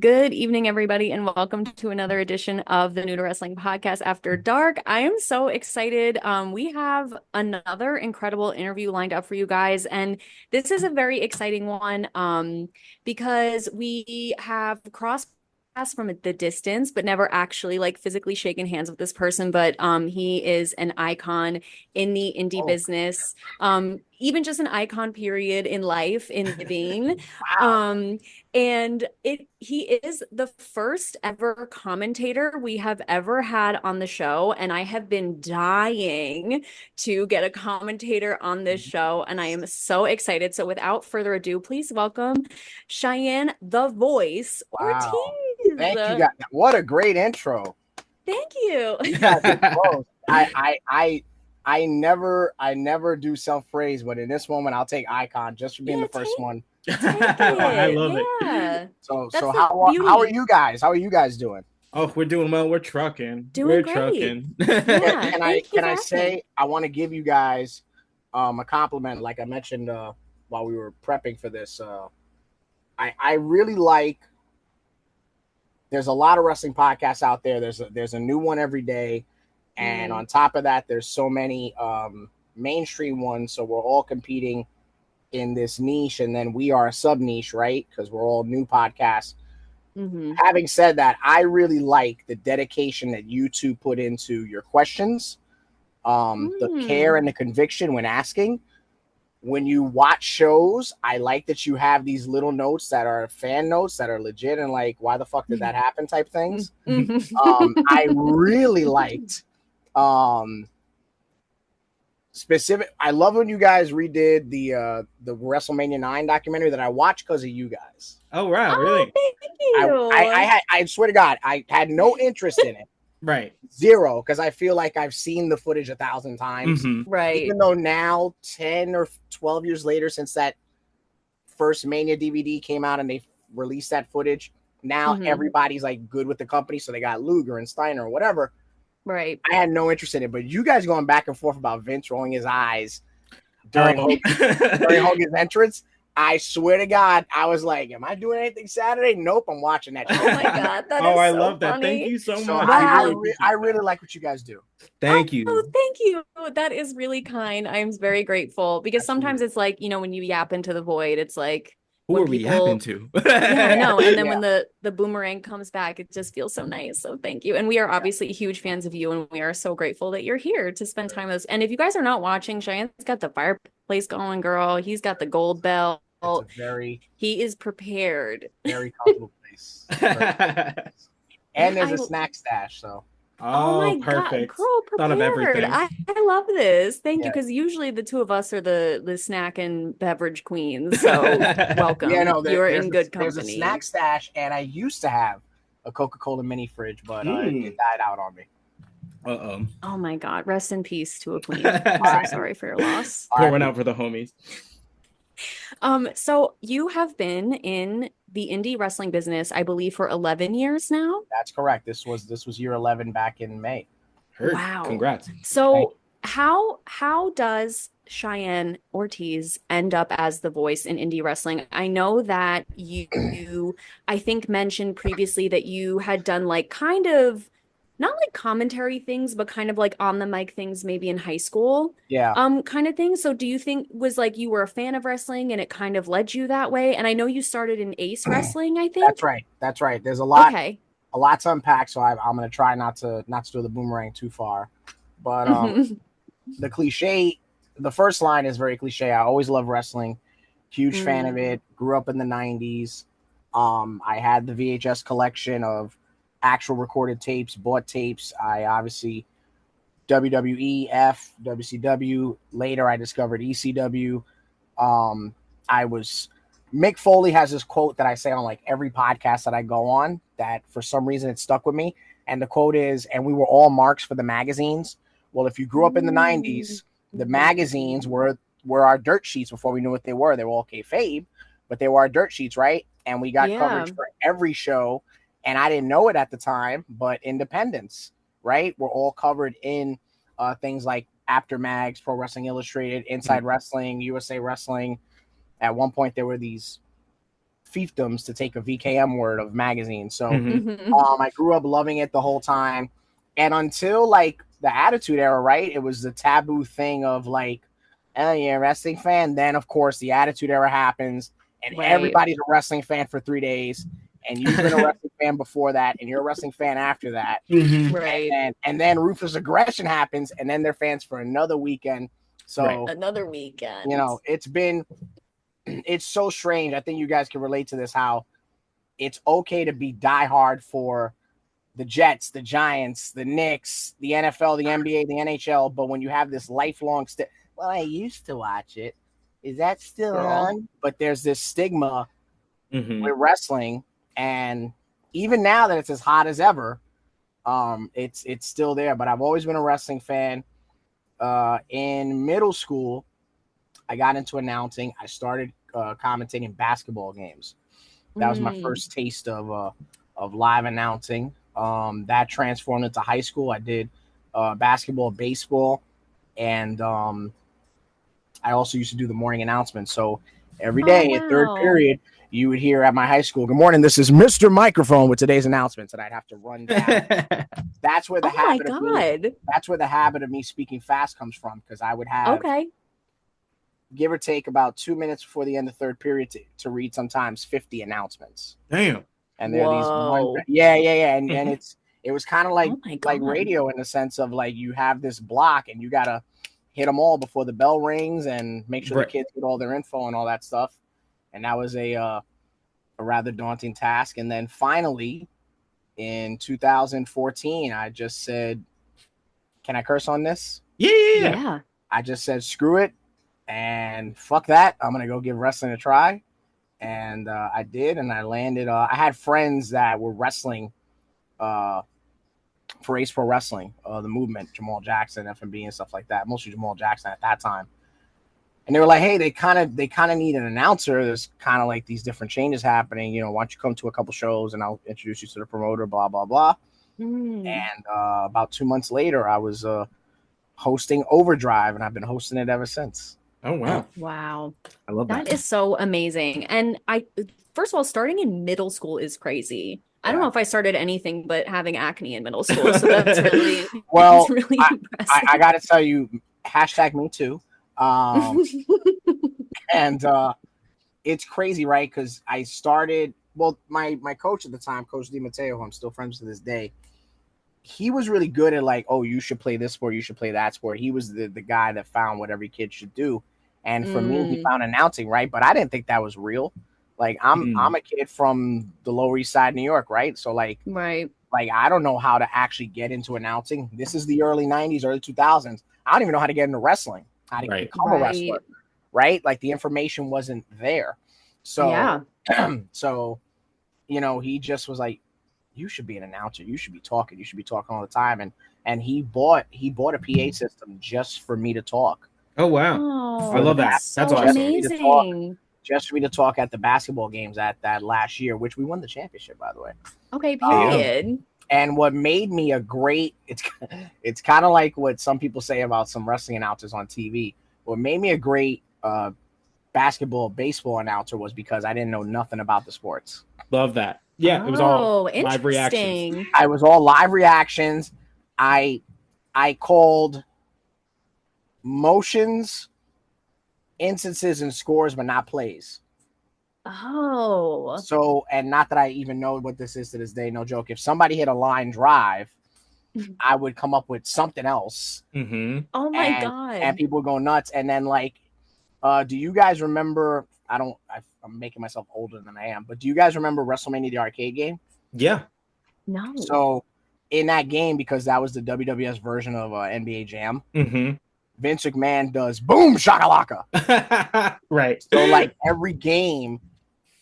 Good evening, everybody, and welcome to another edition of the New to Wrestling Podcast After Dark. I am so excited. We have another incredible interview lined up for you guys, and this is a very exciting one because we have crossed paths from the distance, but never actually like physically shaken hands with this person. But he is an icon in the indie Oh, business, even just an icon period in life, in living. wow. Um, and he is the first ever commentator we have ever had on the show. And I have been dying to get a commentator on this show. And I am so excited. So without further ado, please welcome Cheyenne the Voice Wow. Ortiz. Thank you guys. What a great intro. Thank you. You guys are close. I never do self-praise, but in this moment I'll take icon just for being Yeah, the first one. take I it. love it. Yeah. So That's the how are beauty. you guys? How are you guys doing? Oh, we're doing well. We're trucking. Doing We're great. trucking. Can, Yeah. can I Thank you can for I asking. say I want to give you guys a compliment like I mentioned while we were prepping for this. I really like there's a lot of wrestling podcasts out there. There's a new one every day. And on top of that, there's so many mainstream ones. So we're all competing in this niche, and then we are a sub niche, right? Because we're all new podcasts. Mm-hmm. Having said that, I really like the dedication that you two put into your questions, the care Mm. and the conviction when asking. When you watch shows, I like that you have these little notes that are fan notes that are legit and like, why the fuck did that happen type things. I really liked um specific. I love when you guys redid the WrestleMania 9 documentary that I watched because of you guys. Oh wow, Oh, really? thank I you. had, I swear to God, I had no interest in it. Right. Zero, because I feel like I've seen the footage 1,000 times. Mm-hmm. Right. Even though now, 10 or 12 years later, since that first Mania DVD came out and they released that footage, now Hmm. everybody's like good with the company. So they got Luger and Steiner or whatever. Right. I had no interest in it, but you guys going back and forth about Vince rolling his eyes during Oh. Hogan's entrance. I swear to God, I was like, "Am I doing anything Saturday?" Nope, I'm watching that Oh shit. my God, that Oh, is I so love that. Thank funny. you so So much. I really Wow. appreciate I that. really like what you guys do. Thank Oh, you. thank you. That is really kind. I'm very grateful because sometimes Absolutely. it's like, when you yap into the void, it's like Who when are we yapping people, to? yeah, no. And then Yeah, when the boomerang comes back, it just feels so nice. So thank you. And we are obviously huge fans of you, and we are so grateful that you're here to spend time with us. And if you guys are not watching, Cheyenne's got the fireplace going, girl. He's got the gold belt. it's a very, He is prepared. very comfortable place. Very comfortable place. And there's I a snack stash. So Oh Oh, my God, perfect. girl, Thought of prepared. everything. I love this. Thank you. yeah, Because usually the two of us are the snack and beverage queens. So Uh-oh. yeah. welcome. No, You're in good there's a snack company. stash, and I used to have a Coca-Cola mini fridge, but it Mm. died out on me. Uh-oh. Oh my God. Rest in peace to a queen. I'm All so right, sorry for your loss. all right. Pouring out for the homies. So you have been in the indie wrestling business, I believe, for 11 years now. That's correct. This was year 11 back in May. Heard. Wow. Congrats. Thank So how does Cheyenne Ortiz end up as the voice in indie wrestling? I know that you I think mentioned previously that you had done like kind of not like commentary things, but kind of like on the mic things maybe in high school, you. Yeah, kind of thing. So do you think was like you were a fan of wrestling and it kind of led you that way? And I know you started in Ace Wrestling, I that's think. right. That's right. There's Okay. a lot to unpack. So I'm gonna try not to do the boomerang too far. But the cliche, the first line is very cliche. I always love wrestling. Huge fan of Mm. it. Grew up in the 90s. I had the VHS collection of actual recorded tapes, bought tapes. I obviously WWEF, WCW. Later, I discovered ECW. Um, I was Mick Foley has this quote that I say on like every podcast that I go on that for some reason it stuck with me. And the quote is, and we were all marks for the magazines. Well, if you grew up in the 90s, the magazines were our dirt sheets before we knew what they were. They were all kayfabe, but they were our dirt sheets, right? And we got Yeah. coverage for every show. And I didn't know it at the time, but independents, right? We're all covered in things like After Mags, Pro Wrestling Illustrated, Inside Wrestling, USA Wrestling. At one point, there were these fiefdoms, to take a VKM word of magazine. So Mhm. I grew up loving it the whole time. And until like the Attitude Era, right? It was the taboo thing of like, oh, you're a wrestling fan. Then, of course, the Attitude Era happens, and Right. everybody's a wrestling fan for 3 days. And you've been a wrestling fan before that, and you're a wrestling fan after that. Right. And then Ruthless Aggression happens, and then they're fans for another weekend. So, Another weekend. you know, it's so strange. I think you guys can relate to this, how it's okay to be diehard for the Jets, the Giants, the Knicks, the NFL, the NBA, the NHL. But when you have this lifelong well, I used to watch it. Is that still on? But there's this stigma with wrestling. And even now that it's as hot as ever, it's still there. But I've always been a wrestling fan. In middle school, I got into announcing. I started commentating basketball games. That was my first taste of live announcing. That transformed into high school. I did basketball, baseball, and I also used to do the morning announcements. So every day at third period, you would hear at my high school, "Good morning, this is Mr. Microphone with today's announcements," and I'd have to run down. That's where the habit of me speaking fast comes from, because I would have give or take about 2 minutes before the end of third period to read sometimes 50 announcements. Damn. And there are these and it was kind of like radio in the sense of like you have this block and you gotta hit them all before the bell rings and make sure the kids get all their info and all that stuff. And that was a rather daunting task. And then finally in 2014, I just said, "Can I curse on this?" Yeah. I just said, "Screw it. And fuck that. I'm going to go give wrestling a try." And I did. And I landed. I had friends that were wrestling for Ace Pro Wrestling, the movement, Jamal Jackson, FMB, and stuff like that. Mostly Jamal Jackson at that time. And they were like, "Hey, they kind of need an announcer. There's kind of like these different changes happening. You know, why don't you come to a couple shows and I'll introduce you to the promoter, blah, blah, blah." And about 2 months later, I was hosting Overdrive, and I've been hosting it ever since. Oh, wow. Wow. I love that. That is so amazing. And first of all, starting in middle school is crazy. I don't know if I started anything but having acne in middle school. So that's really, well, really impressive. I got to tell you, #me too. And it's crazy, right? Because I started, my coach at the time, Coach DiMatteo, who I'm still friends to this day, he was really good at like, "Oh, you should play this sport, you should play that sport." He was the guy that found what every kid should do. And for me, he found announcing, right? But I didn't think that was real. Like I'm a kid from the Lower East Side, New York, right? So like I don't know how to actually get into announcing. This is the early 90s, early 2000s. I don't even know how to get into wrestling, how to become a wrestler, right? Like the information wasn't there. So so you know, he just was like, "You should be an announcer. You should be talking. You should be talking all the time." And he bought a PA system just for me to talk. Oh wow! I love that. That's awesome. Amazing. Just for me to talk at the basketball games at that last year, which we won the championship, by the way. Okay, period. And what made me a great, it's kind of like what some people say about some wrestling announcers on TV. What made me a great basketball, baseball announcer was because I didn't know nothing about the sports. Love that. Yeah, it was all live reactions. I was all live reactions. I called motions, instances, and scores, but not plays. Oh. So, and not that I even know what this is to this day, no joke. If somebody hit a line drive, I would come up with something else. Oh my God. And people would go nuts. And then like, do you guys remember, I'm making myself older than I am, but do you guys remember WrestleMania, the arcade game? Yeah. No. So in that game, because that was the WWS version of NBA Jam, Vince McMahon does boom shakalaka. Right. So like every game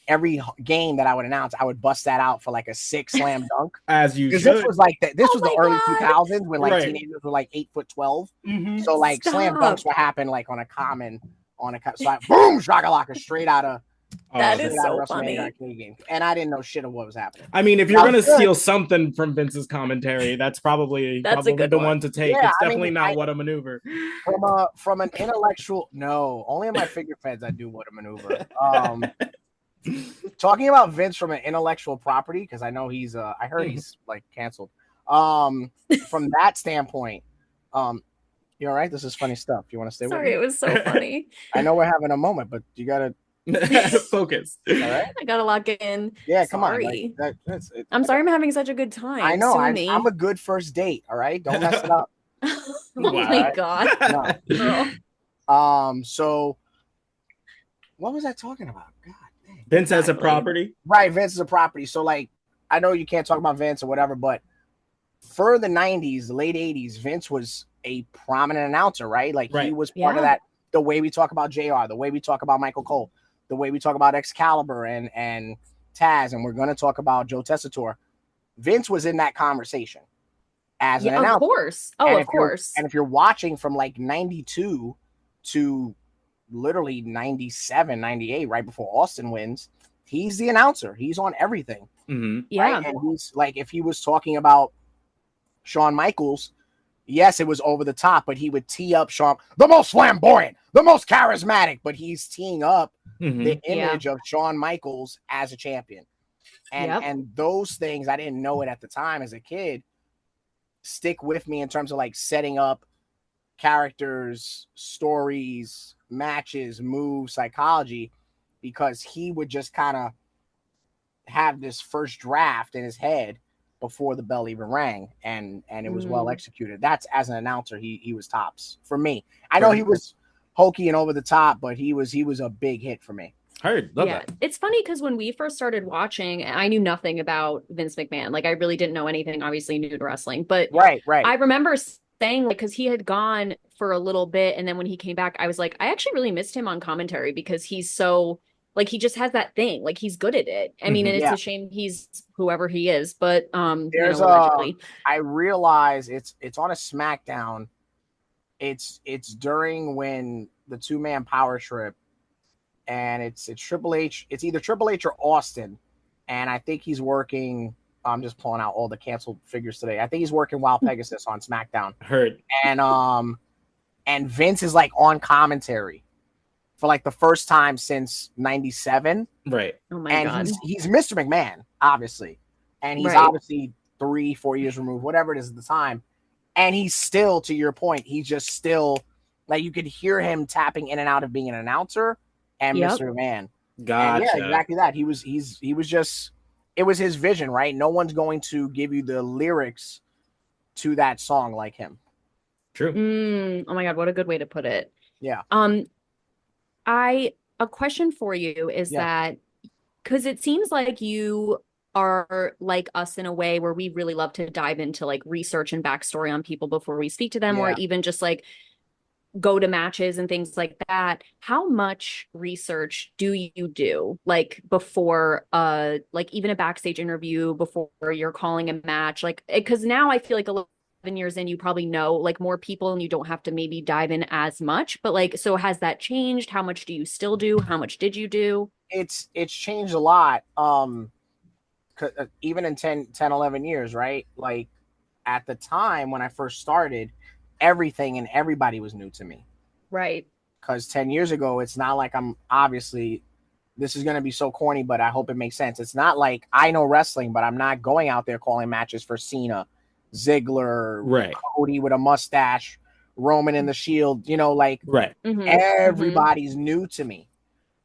that I would announce, I would bust that out for like a 6 slam dunk. As you should. This was like this was the early 2000s when like teenagers were like 8'12". So like slam dunks would happen like on a so I, boom shakalaka straight out of that is so funny. Game. And I didn't know shit of what was happening. I mean, if you're gonna steal something from Vince's commentary, that's probably the one to take. Yeah, it's definitely not What a Maneuver. From an intellectual, no, only in my figure feds I do What a Maneuver. talking about Vince from an intellectual property, because I know he's I heard he's like canceled. From that standpoint, you all right? This is funny stuff. You want to stay with me? Sorry, it was so funny. I know we're having a moment, but you gotta focus. All right, I gotta lock in. yeah, come sorry. on. I'm sorry I'm having such a good time. I know. I'm a good first date. All right, don't mess it up. Oh my god. No. So what was I talking about? God dang. Vince as a property. Right, Vince is a property. So like, I know you can't talk about Vince or whatever, but for the 90s, the late 80s, Vince was a prominent announcer, right? Like he was part of that. The way we talk about JR, the way we talk about Michael Cole, the way we talk about Excalibur and Taz, and we're going to talk about Joe Tessitore. Vince was in that conversation as an announcer. Of course. Oh, of course. And if you're watching from like 92 to literally 97, 98, right before Austin wins, he's the announcer. He's on everything. Mm-hmm. Yeah. Right? And he's like, if he was talking about Shawn Michaels, yes, it was over the top, but he would tee up Shawn, the most flamboyant, the most charismatic, but he's teeing up the image of Shawn Michaels as a champion. And those things, I didn't know it at the time as a kid, stick with me in terms of like setting up characters, stories, matches, moves, psychology, because he would just kind of have this first draft in his head before the bell even rang, and it was well executed. That's, as an announcer, he was tops for me. I know he was hokey and over the top, but he was a big hit for me. Love that. It's funny because when we first started watching, I knew nothing about Vince McMahon. Like I really didn't know anything, obviously new to wrestling, but right. I remember saying, like, because he had gone for a little bit, and then when he came back, I was like, I actually really missed him on commentary because he's so, like, he just has that thing, like he's good at it. I mean, and it's a shame he's whoever he is, but there's allegedly. I realize it's on a SmackDown. It's during when the 2-man power trip, and it's Triple H. It's either Triple H or Austin, and I think he's working. I'm just pulling out all the canceled figures today. I think he's working Wild Pegasus on SmackDown. Heard. And Vince is like on commentary for like the first time since 97. Right. Oh my god. He's Mr. McMahon, obviously. And he's obviously 3-4 years removed, whatever it is at the time. And he's still, to your point, he's just still, like, you could hear him tapping in and out of being an announcer and Mr. McMahon. Gotcha. And yeah, exactly that. He was just, it was his vision, right? No one's going to give you the lyrics to that song like him. True. Oh my god, what a good way to put it. Yeah. A question for you is that, because it seems like you are like us in a way where we really love to dive into like research and backstory on people before we speak to them, or even just like go to matches and things like that. How much research do you do, like before like even a backstage interview, before you're calling a match? Like, because now I feel like 11 years in, you probably know like more people and you don't have to maybe dive in as much, but like, so has that changed? How much do you still do? How much did you do? It's changed a lot. Even in 10 11 years, right? Like at the time when I first started, everything and everybody was new to me. Right. Because 10 years ago, it's not like I'm, obviously, this is going to be so corny, but I hope it makes sense. It's not like I know wrestling, but I'm not going out there calling matches for Cena, Ziggler, Cody with a mustache, Roman in the Shield, you know, like everybody's new to me.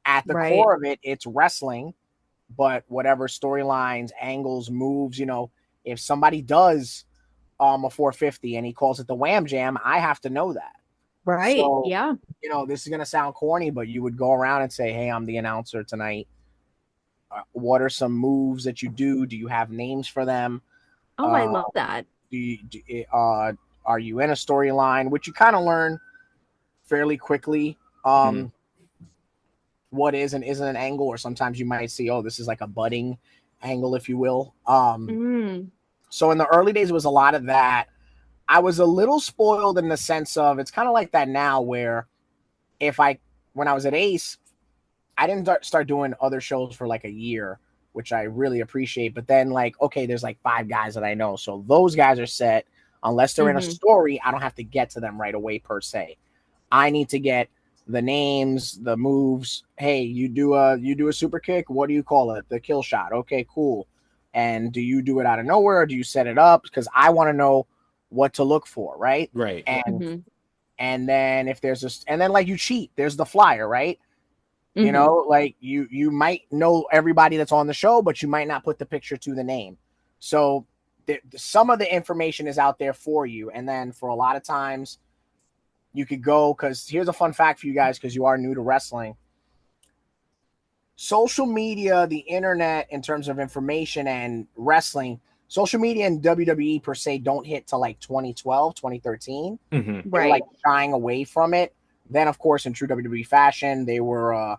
At the core of it, it's wrestling, but whatever storylines, angles, moves, you know, if somebody does a 450 and he calls it the Wham Jam, I have to know that. Right. So, yeah. You know, this is going to sound corny, but you would go around and say, hey, I'm the announcer tonight. What are some moves that you do? Do you have names for them? Oh, I love that. Are you in a storyline? Which you kind of learn fairly quickly. What is and isn't an angle, or sometimes you might see, oh, this is like a budding angle, if you will. So in the early days, it was a lot of that. I was a little spoiled in the sense of, it's kind of like that now, where when I was at Ace, I didn't start doing other shows for like a year, which I really appreciate. But then like, okay, there's like 5 guys that I know. So those guys are set. Unless they're in a story, I don't have to get to them right away per se. I need to get the names, the moves. Hey, you do a super kick. What do you call it? The kill shot. Okay, cool. And do you do it out of nowhere, or do you set it up? Because I want to know what to look for, right? Right. And then if there's and then like you cheat, there's the flyer, right? You know, like you might know everybody that's on the show, but you might not put the picture to the name. So some of the information is out there for you. And then for a lot of times you could go, because here's a fun fact for you guys, because you are new to wrestling. Social media, the internet, in terms of information and wrestling, social media and WWE per se don't hit till like 2012, 2013. They're like shying away from it. Then, of course, in true WWE fashion, they were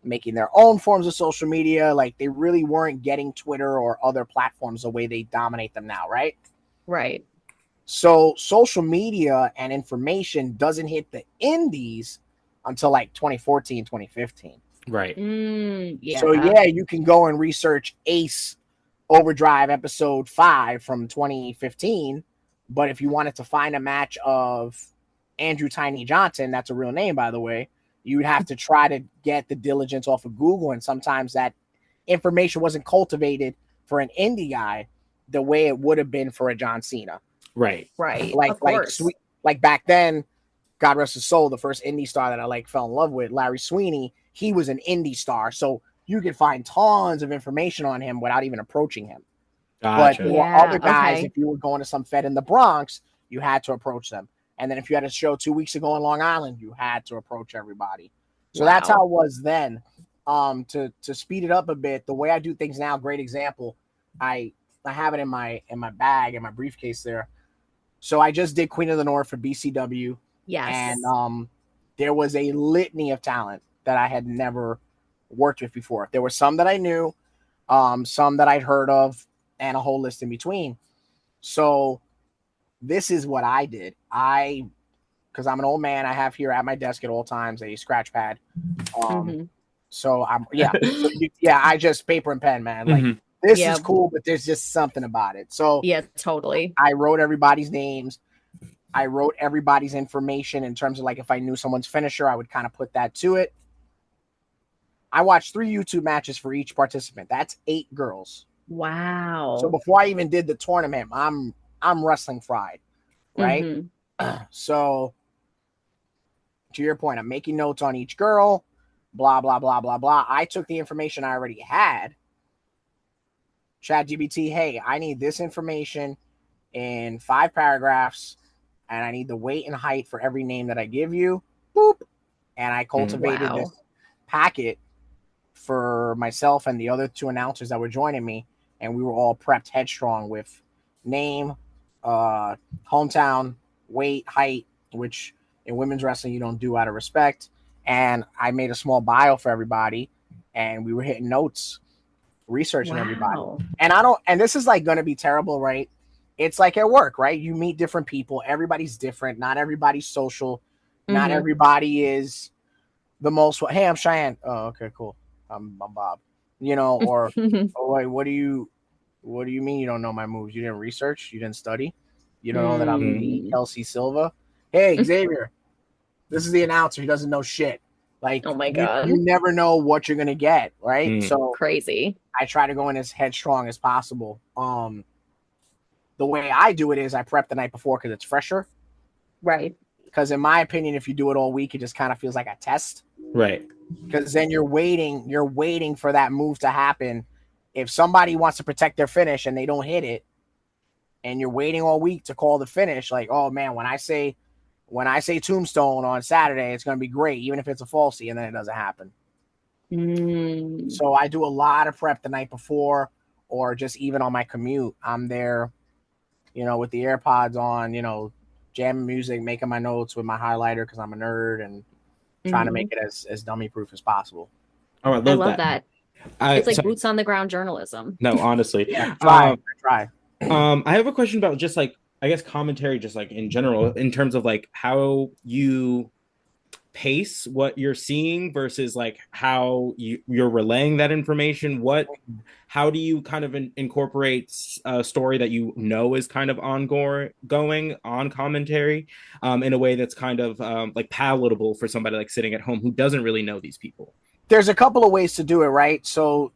making their own forms of social media. Like, they really weren't getting Twitter or other platforms the way they dominate them now, right? Right. So social media and information doesn't hit the indies until like 2014, 2015. Right. So yeah, you can go and research Ace Overdrive episode 5 from 2015, but if you wanted to find a match of Andrew Tiny Johnson, that's a real name, by the way, you would have to try to get the diligence off of Google, and sometimes that information wasn't cultivated for an indie guy the way it would have been for a John Cena. Right. Like back then, God rest his soul, the first indie star that I fell in love with, Larry Sweeney, he was an indie star. So you could find tons of information on him without even approaching him. Gotcha. But other guys, if you were going to some fed in the Bronx, you had to approach them. And then if you had a show 2 weeks ago in Long Island, you had to approach everybody. So that's how it was then. To speed it up a bit, the way I do things now, great example. I have it in my bag, in my briefcase there. So I just did Queen of the North for BCW. Yes. And there was a litany of talent that I had never worked with before. There were some that I knew, some that I'd heard of, and a whole list in between. So this is what I did. Because I'm an old man, I have here at my desk at all times a scratch pad. So I just paper and pen, man. Like this is cool, but there's just something about it. So yeah, totally. I wrote everybody's names. I wrote everybody's information in terms of like if I knew someone's finisher, I would kind of put that to it. I watched 3 YouTube matches for each participant. That's 8 girls. Wow. So before I even did the tournament, I'm wrestling fried, right? So to your point, I'm making notes on each girl, blah, blah, blah, blah, blah. I took the information I already had. ChatGPT, hey, I need this information in 5 paragraphs, and I need the weight and height for every name that I give you. Boop. And I cultivated this packet for myself and the other 2 announcers that were joining me, and we were all prepped headstrong with name, hometown, weight, height, which in women's wrestling you don't do out of respect. And I made a small bio for everybody, and we were hitting notes, researching everybody. And this is like going to be terrible, right? It's like at work, right? You meet different people. Everybody's different. Not everybody's social. Not everybody is the most. Hey, I'm Cheyenne. Oh, okay, cool. I'm Bob. You know, or oh, wait, what do you mean you don't know my moves? You didn't research? You didn't study? You don't know that I'm the Kelsey Silva? Hey, Xavier, this is the announcer. He doesn't know shit. Like, oh my God, you never know what you're gonna get, right? So crazy. I try to go in as headstrong as possible. The way I do it is I prep the night before because it's fresher. Right. Because in my opinion, if you do it all week, it just kind of feels like a test. Right. Because then you're waiting for that move to happen. If somebody wants to protect their finish and they don't hit it, and you're waiting all week to call the finish, like, oh man, when I say tombstone on Saturday, it's going to be great, even if it's a falsie, and then it doesn't happen. So I do a lot of prep the night before, or just even on my commute. I'm there, with the AirPods on, jamming music, making my notes with my highlighter because I'm a nerd, and trying to make it as dummy proof as possible. Oh, I love that. It's like boots on the ground journalism. No, honestly. Yeah, try. I have a question about just like, I guess, commentary, just like in general, in terms of like how you pace what you're seeing versus like how you're relaying that information? How do you kind of incorporate a story that is kind of ongoing on commentary in a way that's kind of like palatable for somebody like sitting at home who doesn't really know these people? There's a couple of ways to do it, right? So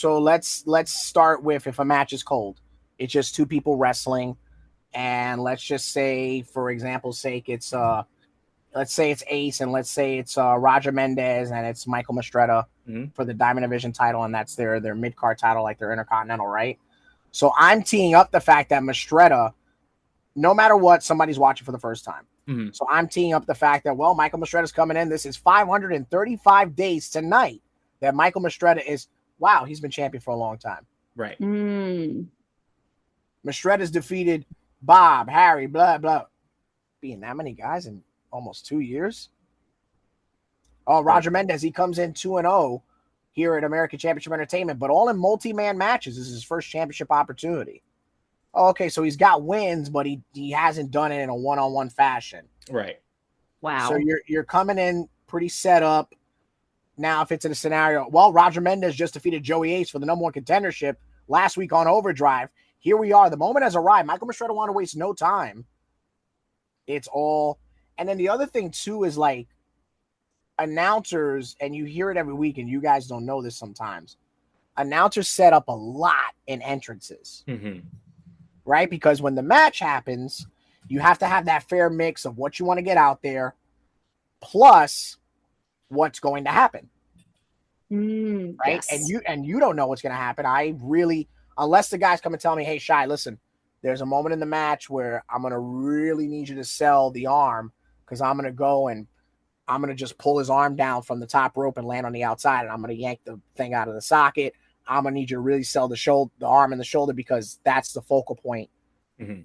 let's start with, if a match is cold, it's just two people wrestling, and let's just say, for example's sake, it's let's say it's Ace, and let's say it's Roger Mendez, and it's Michael Mastretta for the Diamond Division title, and that's their mid-card title, like their Intercontinental, right? So I'm teeing up the fact that Mastretta, no matter what, somebody's watching for the first time. So I'm teeing up the fact that, well, Michael Mastretta's coming in. This is 535 days tonight that Michael Mastretta is, wow, he's been champion for a long time. Right. Mastretta's defeated Bob, Harry, blah, blah. Being that many guys in almost 2 years. Oh, Roger Mendez, he comes in 2-0 here at American Championship Entertainment, but all in multi-man matches. This is his first championship opportunity. Oh, okay, so he's got wins, but he hasn't done it in a one-on-one fashion. Right. Wow. So you're coming in pretty set up. Now, if it's in a scenario, well, Roger Mendez just defeated Joey Ace for the #1 contendership last week on Overdrive. Here we are. The moment has arrived. Michael Mastretta want to waste no time. It's all. And then the other thing, too, is like announcers, and you hear it every week, and you guys don't know this sometimes. Announcers set up a lot in entrances, right? Because when the match happens, you have to have that fair mix of what you want to get out there, plus what's going to happen, right? Yes. And you don't know what's going to happen. I really, unless the guys come and tell me, hey, Shy, listen, there's a moment in the match where I'm going to really need you to sell the arm, because I'm going to go and I'm going to just pull his arm down from the top rope and land on the outside, and I'm going to yank the thing out of the socket. I'm going to need you to really sell the arm and the shoulder, because that's the focal point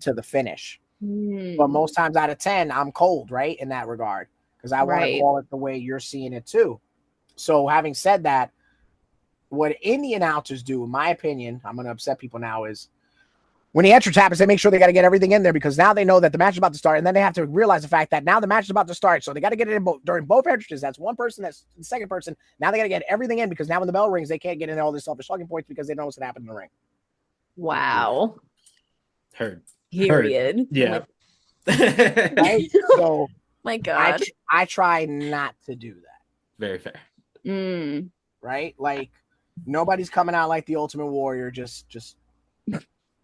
to the finish. But most times out of 10, I'm cold, right, in that regard, because I want to call it the way you're seeing it too. So having said that, what indie announcers do, in my opinion, I'm going to upset people now, is when the entrance happens, they make sure they got to get everything in there, because now they know that the match is about to start, and then they have to realize the fact that now the match is about to start, so they got to get it in during both entrances. That's one person, that's the second person. Now they got to get everything in, because now when the bell rings, they can't get in all this selfish slugging points, because they know what's going to happen in the ring. Wow. Heard. Period. Yeah. Right? So my God. I try not to do that. Very fair. Right? Like, nobody's coming out like the Ultimate Warrior. Just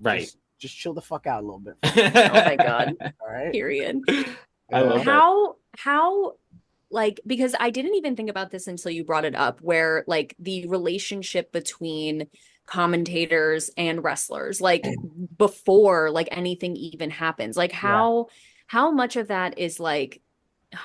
right. Just chill the fuck out a little bit. Oh my God. All right. Period. I love that. How like, because I didn't even think about this until you brought it up, where like the relationship between commentators and wrestlers, like before like anything even happens, like how much of that is like,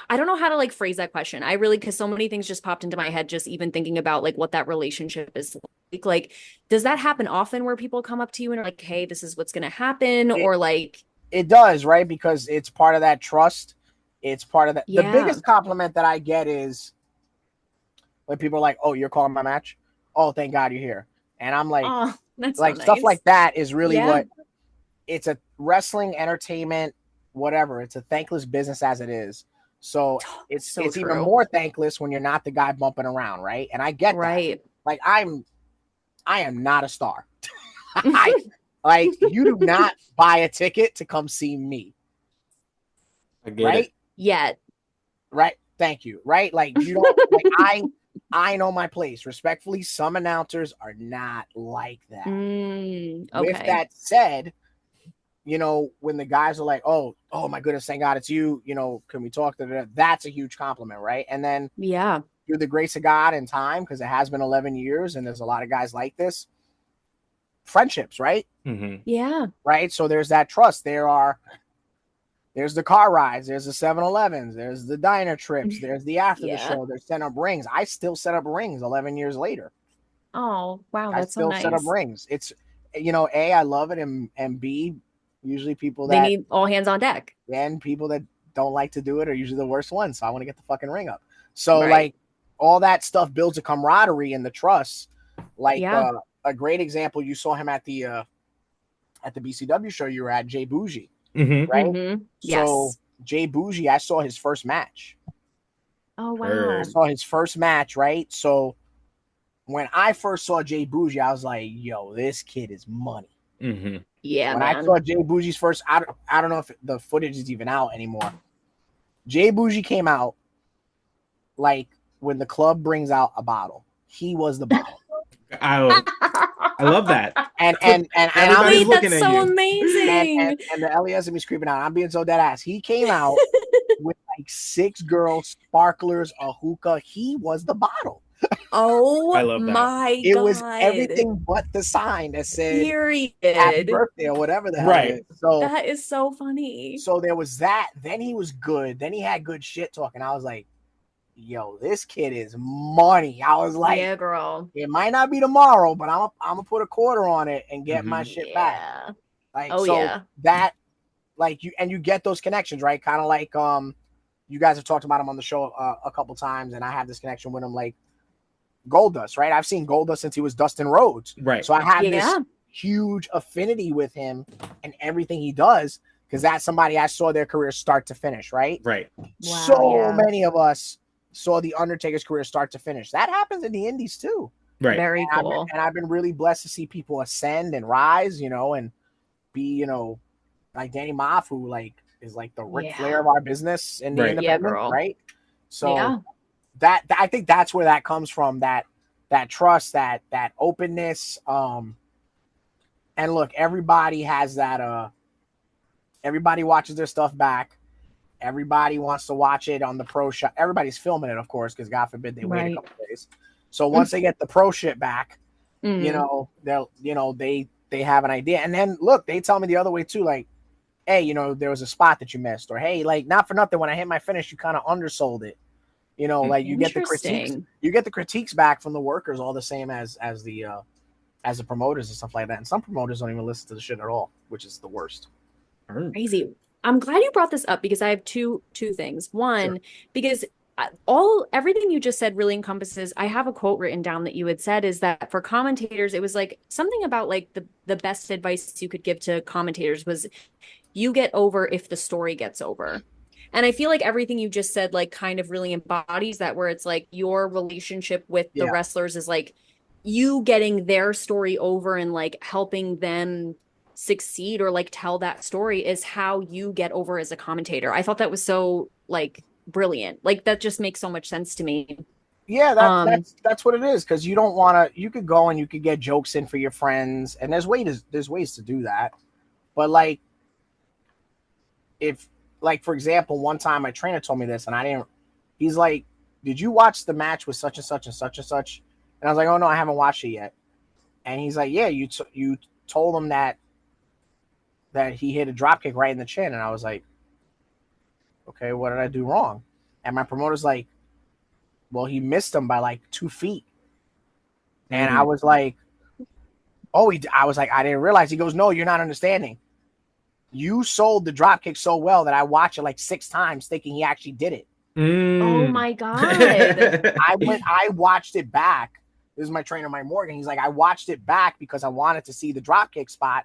I don't know how to like phrase that question. I really, because so many things just popped into my head just even thinking about like what that relationship is like. Like, does that happen often where people come up to you and are like, hey, this is what's going to happen? Or like, it does, right? Because it's part of that trust. It's part of that. The biggest compliment that I get is when people are like, oh, you're calling my match? Oh, thank God you're here. And I'm like, oh, that's like, so nice. stuff like that is really what it's a wrestling entertainment, whatever. It's a thankless business as it is. So it's even more thankless when you're not the guy bumping around, right? And I get that. Like, I am not a star. Like, you do not buy a ticket to come see me. I get it. Yet. Right? Thank you. Right? Like, you don't like I know my place. Respectfully, some announcers are not like that. Okay. With that said, you know, when the guys are like, oh my goodness, thank God it's you, you know, can we talk to that? That's a huge compliment, right? And then through the grace of God and time, because it has been 11 years and there's a lot of guys like this, friendships, right? Yeah. Right? So there's that trust. There's the car rides, there's the 7-Elevens, there's the diner trips, there's the after the show, there's set up rings. I still set up rings 11 years later. Oh, wow. That's so nice. I still set up rings. It's, you know, A, I love it, and B, usually people they need all hands on deck. And people that don't like to do it are usually the worst ones. So I want to get the fucking ring up. So like all that stuff builds a camaraderie and the trust. Like a great example, you saw him at the BCW show you were at, Jay Bougie, right? So Jay Bougie, I saw his first match. Oh, wow. Heard. I saw his first match, right? So when I first saw Jay Bougie, I was like, yo, this kid is money. Mm-hmm. Yeah, When I saw Jay Bougie's first, I don't know if the footage is even out anymore. Jay Bougie came out like when the club brings out a bottle. He was the bottle. I love that. And Everybody's Wait, looking that's at so you. amazing. and the LESM is creeping out. I'm being so dead ass. He came out with like 6 girls, sparklers, a hookah. He was the bottle. Oh I love that. my It God. was everything but the sign that said Period. happy birthday or whatever the hell Right. it is. So That is so funny. so there was that. Then he was good. Then he had good shit talking. I was like, yo, this kid is money. I was like, yeah, girl. it might not be tomorrow, but I'm gonna put a quarter on it and get my shit back. Yeah. Like, Oh, so yeah. that, like, you get those connections, right? Kind of like you guys have talked about him on the show a couple times, and I have this connection with him, like Goldust, right? I've seen Goldust since he was Dustin Rhodes, Right. so I have Yeah. this huge affinity with him and everything he does because that's somebody I saw their career start to finish, right? Right. So yeah. many of us saw the Undertaker's career start to finish. That happens in the Indies too. Right. Very cool. And I've been really blessed to see people ascend and rise, you know, and be, you know, like Danny Moff, who like is like the Ric Flair of our business in the Right. independent, girl. right? So Yeah. that I think that's where that comes from, that trust, that openness. And look, everybody has that everybody watches their stuff back. Everybody wants to watch it on the pro shot. Everybody's filming it, of course, because God forbid they wait a couple days. So once they get the pro shit back, you know, they'll, you know, they have an idea. And then look, they tell me the other way too, like, hey, you know, there was a spot that you missed, or hey, like, not for nothing, when I hit my finish, you kind of undersold it. You know, like you get the critiques back from the workers all the same as the promoters and stuff like that. And some promoters don't even listen to the shit at all, which is the worst. Crazy. I'm glad you brought this up because I have two things. One, Sure. because everything you just said really encompasses. I have a quote written down that you had said is that for commentators, it was like something about like the best advice you could give to commentators was you get over if the story gets over. And I feel like everything you just said like kind of really embodies that, where it's like your relationship with the wrestlers is like you getting their story over and like helping them succeed or like tell that story is how you get over as a commentator. I thought that was so like brilliant. Like that just makes so much sense to me. Yeah, that's what it is, because you don't want to. You could go and you could get jokes in for your friends, and there's ways to do that. But like, if like for example, one time my trainer told me this, and I didn't. He's like, "Did you watch the match with such and such and such and such?" And I was like, "Oh no, I haven't watched it yet." And he's like, "Yeah, you told him that he hit a dropkick right in the chin," and I was like, "Okay, what did I do wrong?" And my promoter's like, "Well, he missed him by like 2 feet," and I was like, "Oh, I was like, I didn't realize." He goes, "No, you're not understanding. You sold the dropkick so well that I watched it like 6 times, thinking he actually did it." Oh my God! I watched it back. This is my trainer, Mike Morgan. He's like, I watched it back because I wanted to see the dropkick spot.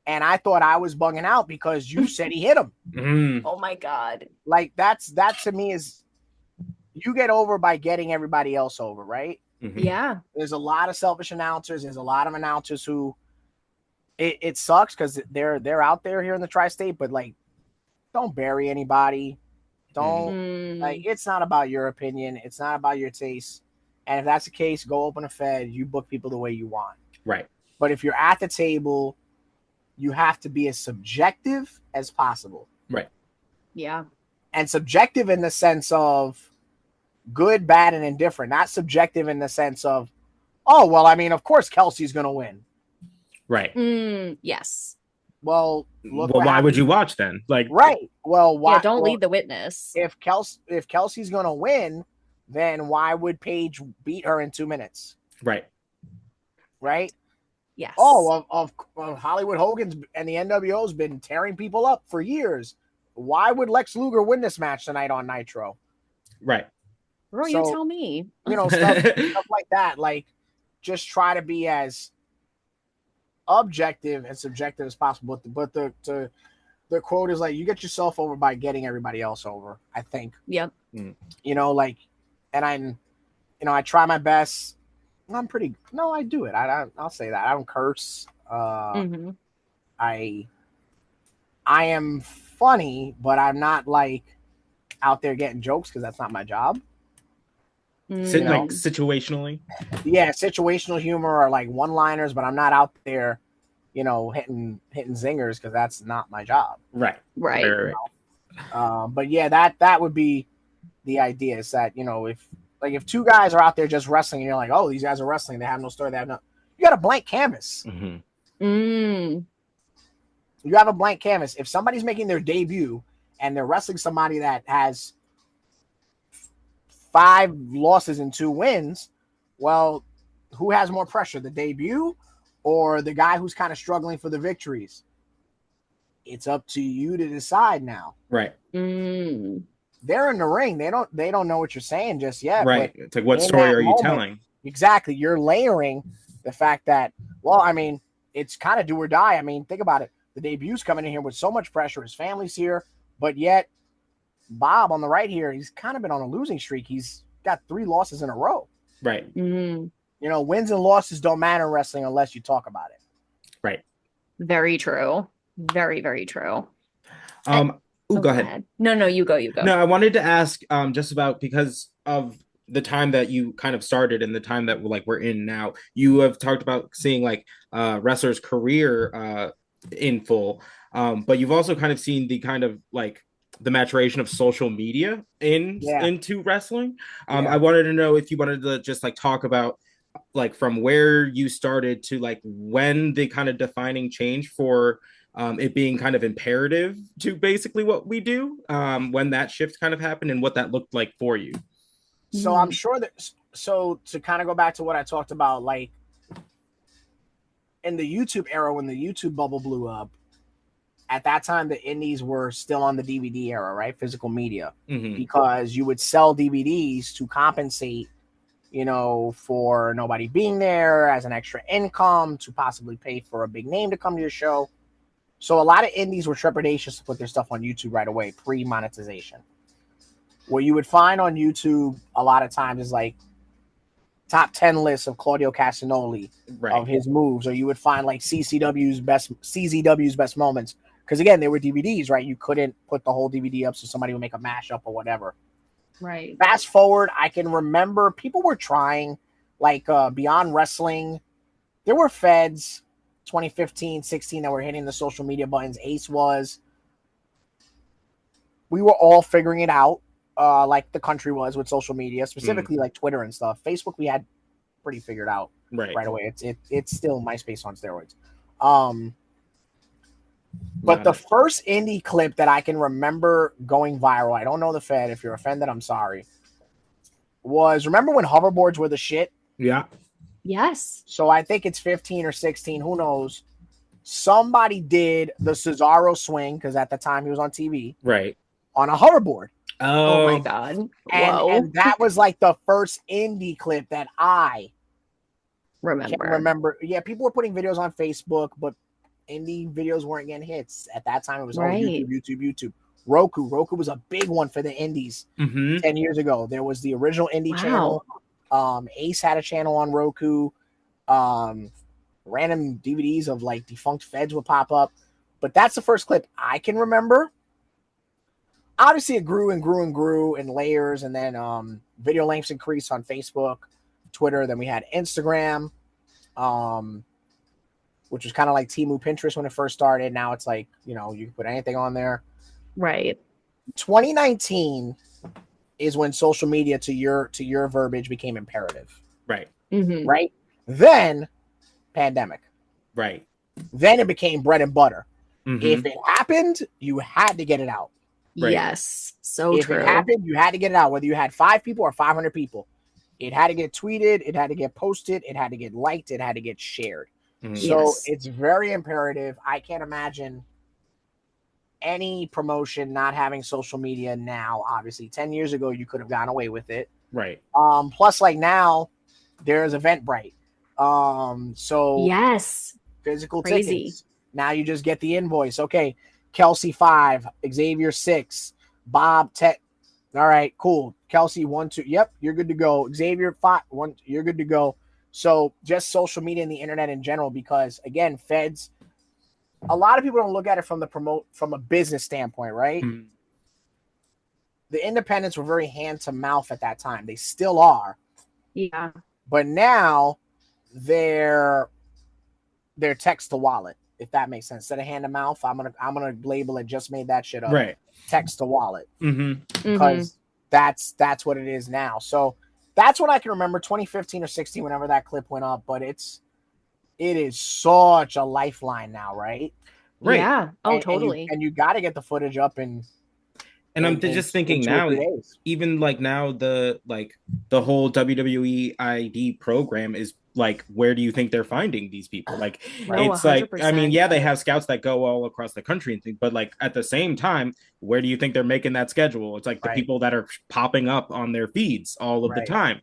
And I thought I was bugging out because you said he hit him. Oh my God. Like that to me is, you get over by getting everybody else over, right? Yeah. There's a lot of selfish announcers. There's a lot of announcers who it sucks because they're out there here in the tri-state, but like, don't bury anybody. Don't like, it's not about your opinion. It's not about your taste. And if that's the case, go open a Fed. You book people the way you want. Right. But if you're at the table, you have to be as subjective as possible. Right. Yeah. And subjective in the sense of good, bad, and indifferent. Not subjective in the sense of, oh, well, I mean, of course Kelsey's going to win. Right. Yes. Well, why would you watch then? Like, right. Well, why? Yeah, don't lead the witness. If Kelsey's going to win, then why would Paige beat her in 2 minutes? Right. Right. Yes. Oh, of Hollywood Hogan's and the NWO's been tearing people up for years. Why would Lex Luger win this match tonight on Nitro? Right. Bro, you tell me. You know, stuff like that. Like, just try to be as objective and subjective as possible. But the quote is like, you get yourself over by getting everybody else over, I think. Yep. You know, like, and I try my best. I do it. I'll say that. I don't curse. I am funny, but I'm not like out there getting jokes because that's not my job. Like situationally. Yeah, situational humor or like one-liners, but I'm not out there, hitting zingers because that's not my job. Right. But yeah, that would be the idea, is that, if two guys are out there just wrestling and you're like, oh, these guys are wrestling, they have no story, you got a blank canvas. You have a blank canvas. If somebody's making their debut and they're wrestling somebody that has 5 losses and 2 wins, well, who has more pressure, the debut or the guy who's kind of struggling for the victories? It's up to you to decide now. Right. They're in the ring. They don't know what you're saying just yet. Right. It's like, what story are you telling? Exactly. You're layering the fact that, well, I mean, it's kind of do or die. I mean, think about it. The debut's coming in here with so much pressure. His family's here, but yet Bob on the right here, he's kind of been on a losing streak. He's got 3 losses in a row. Right. Wins and losses don't matter in wrestling unless you talk about it. Right. Very true. Very, very true. Go ahead. No, you go. No, I wanted to ask just about, because of the time that you kind of started and the time that we're in now, you have talked about seeing like wrestlers' career in full, but you've also kind of seen the kind of like the maturation of social media into wrestling. I wanted to know if you wanted to just like talk about like from where you started to like when the kind of defining change for it being kind of imperative to basically what we do, when that shift kind of happened and what that looked like for you. So I'm sure to kind of go back to what I talked about, like in the YouTube era, when the YouTube bubble blew up, at that time, the indies were still on the DVD era, right? Physical media, because you would sell DVDs to compensate, for nobody being there, as an extra income, to possibly pay for a big name to come to your show. So a lot of indies were trepidatious to put their stuff on YouTube right away, pre-monetization. What you would find on YouTube a lot of times is like top 10 lists of Claudio Castagnoli, of his moves, or you would find like CZW's best moments. Because again, they were DVDs, right? You couldn't put the whole DVD up so somebody would make a mashup or whatever. Right. Fast forward, I can remember people were trying, like Beyond Wrestling. There were feds 2015, 16 that were hitting the social media buttons. Ace was. We were all figuring it out, like the country was with social media, specifically like Twitter and stuff. Facebook, we had pretty figured out right away. It's still MySpace on steroids. But the first indie clip that I can remember going viral, I don't know the Fed. If you're offended, I'm sorry. Remember when hoverboards were the shit? Yeah. Yes. So I think it's 15 or 16. Who knows? Somebody did the Cesaro swing, because at the time he was on TV. Right. On a hoverboard. Oh my God. And that was like the first indie clip that I remember. Yeah, people were putting videos on Facebook, but indie videos weren't getting hits. At that time, it was YouTube. Roku was a big one for the indies 10 years ago. There was the original indie channel. Ace had a channel on Roku. Random DVDs of like defunct feds would pop up. But that's the first clip I can remember. Obviously, it grew and grew and grew in layers, and then video lengths increased on Facebook, Twitter. Then we had Instagram, which was kind of like Temu, Pinterest when it first started. Now it's like, you can put anything on there. Right. 2019 is when social media, to your verbiage, became imperative. Right. Right. Then pandemic. Right. Then it became bread and butter. If it happened, you had to get it out. Right. Yes. So if true. It happened, you had to get it out, whether you had 5 people or 500 people. It had to get tweeted. It had to get posted. It had to get liked. It had to get shared. So it's very imperative. I can't imagine any promotion not having social media now. Obviously, 10 years ago, you could have gone away with it. Right. Plus, like now, there's Eventbrite. So yes, physical tickets. Now you just get the invoice. Okay, Kelsey 5, Xavier 6, Bob All right, cool. Kelsey, 1, 2. Yep, you're good to go. Xavier, 5, 1. You're good to go. So just social media and the internet in general, because again, feds. A lot of people don't look at it from a business standpoint, right? Mm-hmm. The independents were very hand to mouth at that time. They still are. Yeah. But now they're text to wallet, if that makes sense. Instead of hand to mouth, I'm gonna label it, just made that shit up. Right. Text to wallet. Mm-hmm. Because that's what it is now. So that's what I can remember, 2015 or 16, whenever that clip went up. But it is such a lifeline now, right? Right. Yeah. Oh, totally. And you got to get the footage up in. And I'm just thinking now, even like now the whole WWE ID program is like, where do you think they're finding these people? Like, No, it's like, 100%. I mean, yeah, they have scouts that go all across the country and things, but like at the same time, where do you think they're making that schedule? It's like the people that are popping up on their feeds all of the time.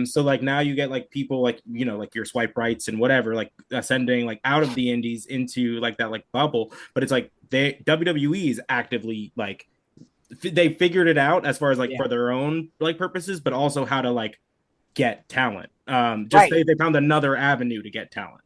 So like now you get like people like, you know, like your swipe rights and whatever, like ascending like out of the indies into like that like bubble, but it's like WWE is actively like, they figured it out as far as like for their own like purposes, but also how to like get talent. They found another avenue to get talent.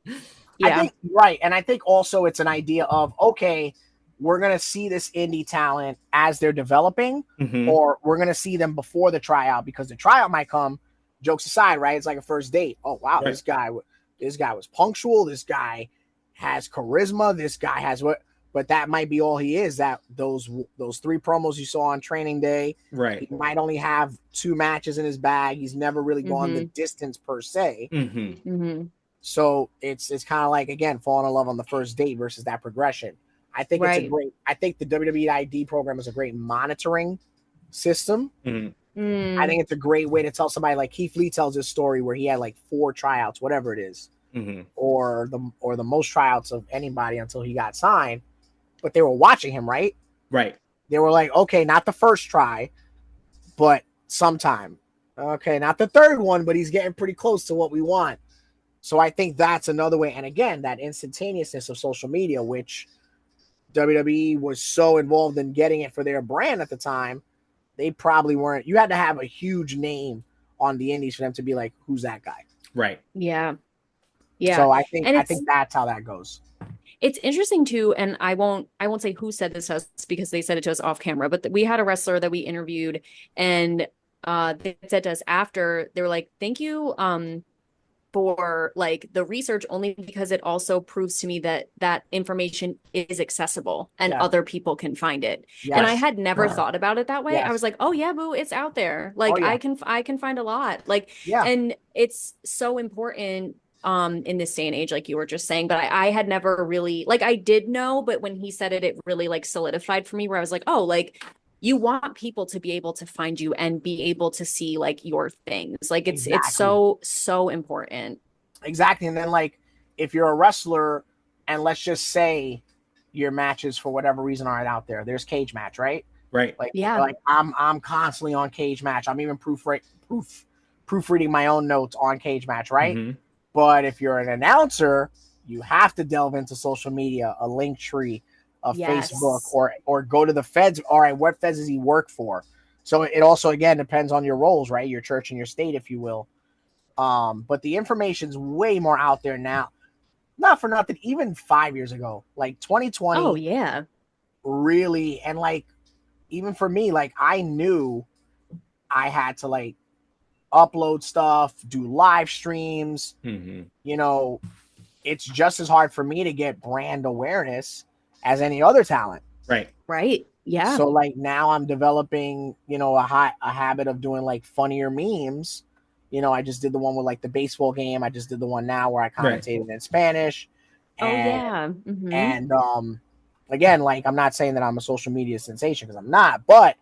Yeah. I think, and I think also it's an idea of, okay, we're gonna see this indie talent as they're developing, or we're gonna see them before the tryout, because the tryout might come. Jokes aside, right? It's like a first date. Oh wow, this guy was punctual. This guy has charisma. This guy has what. But that might be all he is. That those 3 promos you saw on training day, right? He might only have 2 matches in his bag. He's never really gone the distance per se. So it's kind of like, again, falling in love on the first date versus that progression. I think it's a great. I think the WWE ID program is a great monitoring system. I think it's a great way to tell somebody, like Keith Lee tells his story where he had like 4 tryouts, whatever it is, or the most tryouts of anybody until he got signed. But they were watching him, right? Right. They were like, okay, not the first try, but sometime. Okay, not the third one, but he's getting pretty close to what we want. So I think that's another way. And again, that instantaneousness of social media, which WWE was so involved in getting it for their brand at the time, they probably weren't. You had to have a huge name on the indies for them to be like, who's that guy? Right. Yeah. Yeah. So I think that's how that goes. It's interesting too, and I won't say who said this to us because they said it to us off camera, but we had a wrestler that we interviewed, and they said to us after, they were like, thank you for like the research, only because it also proves to me that information is accessible and other people can find it. And I had never thought about it that way. I was like, oh yeah, boo, it's out there. Like I can find a lot. Like, and it's so important in this day and age, like you were just saying, but I had never really, like, I did know, but when he said it, it really like solidified for me, where I was like, oh, like you want people to be able to find you and be able to see like your things. Like it's so important. Exactly. And then like, if you're a wrestler and let's just say your matches for whatever reason aren't out there, there's Cage Match, right? Right. Like, like I'm constantly on Cage Match. I'm even proofreading my own notes on Cage Match, right? But if you're an announcer, you have to delve into social media, a link tree, a Facebook, or go to the feds. All right, what feds does he work for? So it also, again, depends on your roles, right? Your church and your state, if you will. But the information's way more out there now. Not for nothing, even 5 years ago, like 2020. Oh, yeah. Really, and like, even for me, like I knew I had to like upload stuff, do live streams. You know, it's just as hard for me to get brand awareness as any other talent. Right. Yeah. So like now I'm developing, you know, a habit of doing like funnier memes. You know, I just did the one with like the baseball game. I just did the one now where I commentated in Spanish. And, and again, like I'm not saying that I'm a social media sensation, because I'm not, but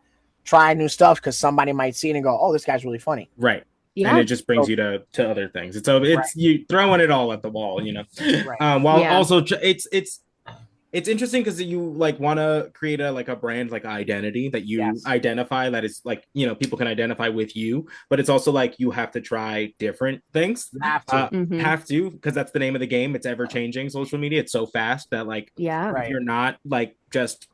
try new stuff because somebody might see it and go, oh, this guy's really funny. Right. Yeah. And it just brings you to other things. It's you throwing it all at the wall, you know. Also it's interesting because you like want to create a brand like identity that you identify, that is like, you know, people can identify with you, but it's also like you have to try different things. You have to, because that's the name of the game. It's ever changing social media. It's so fast that like if you're not like just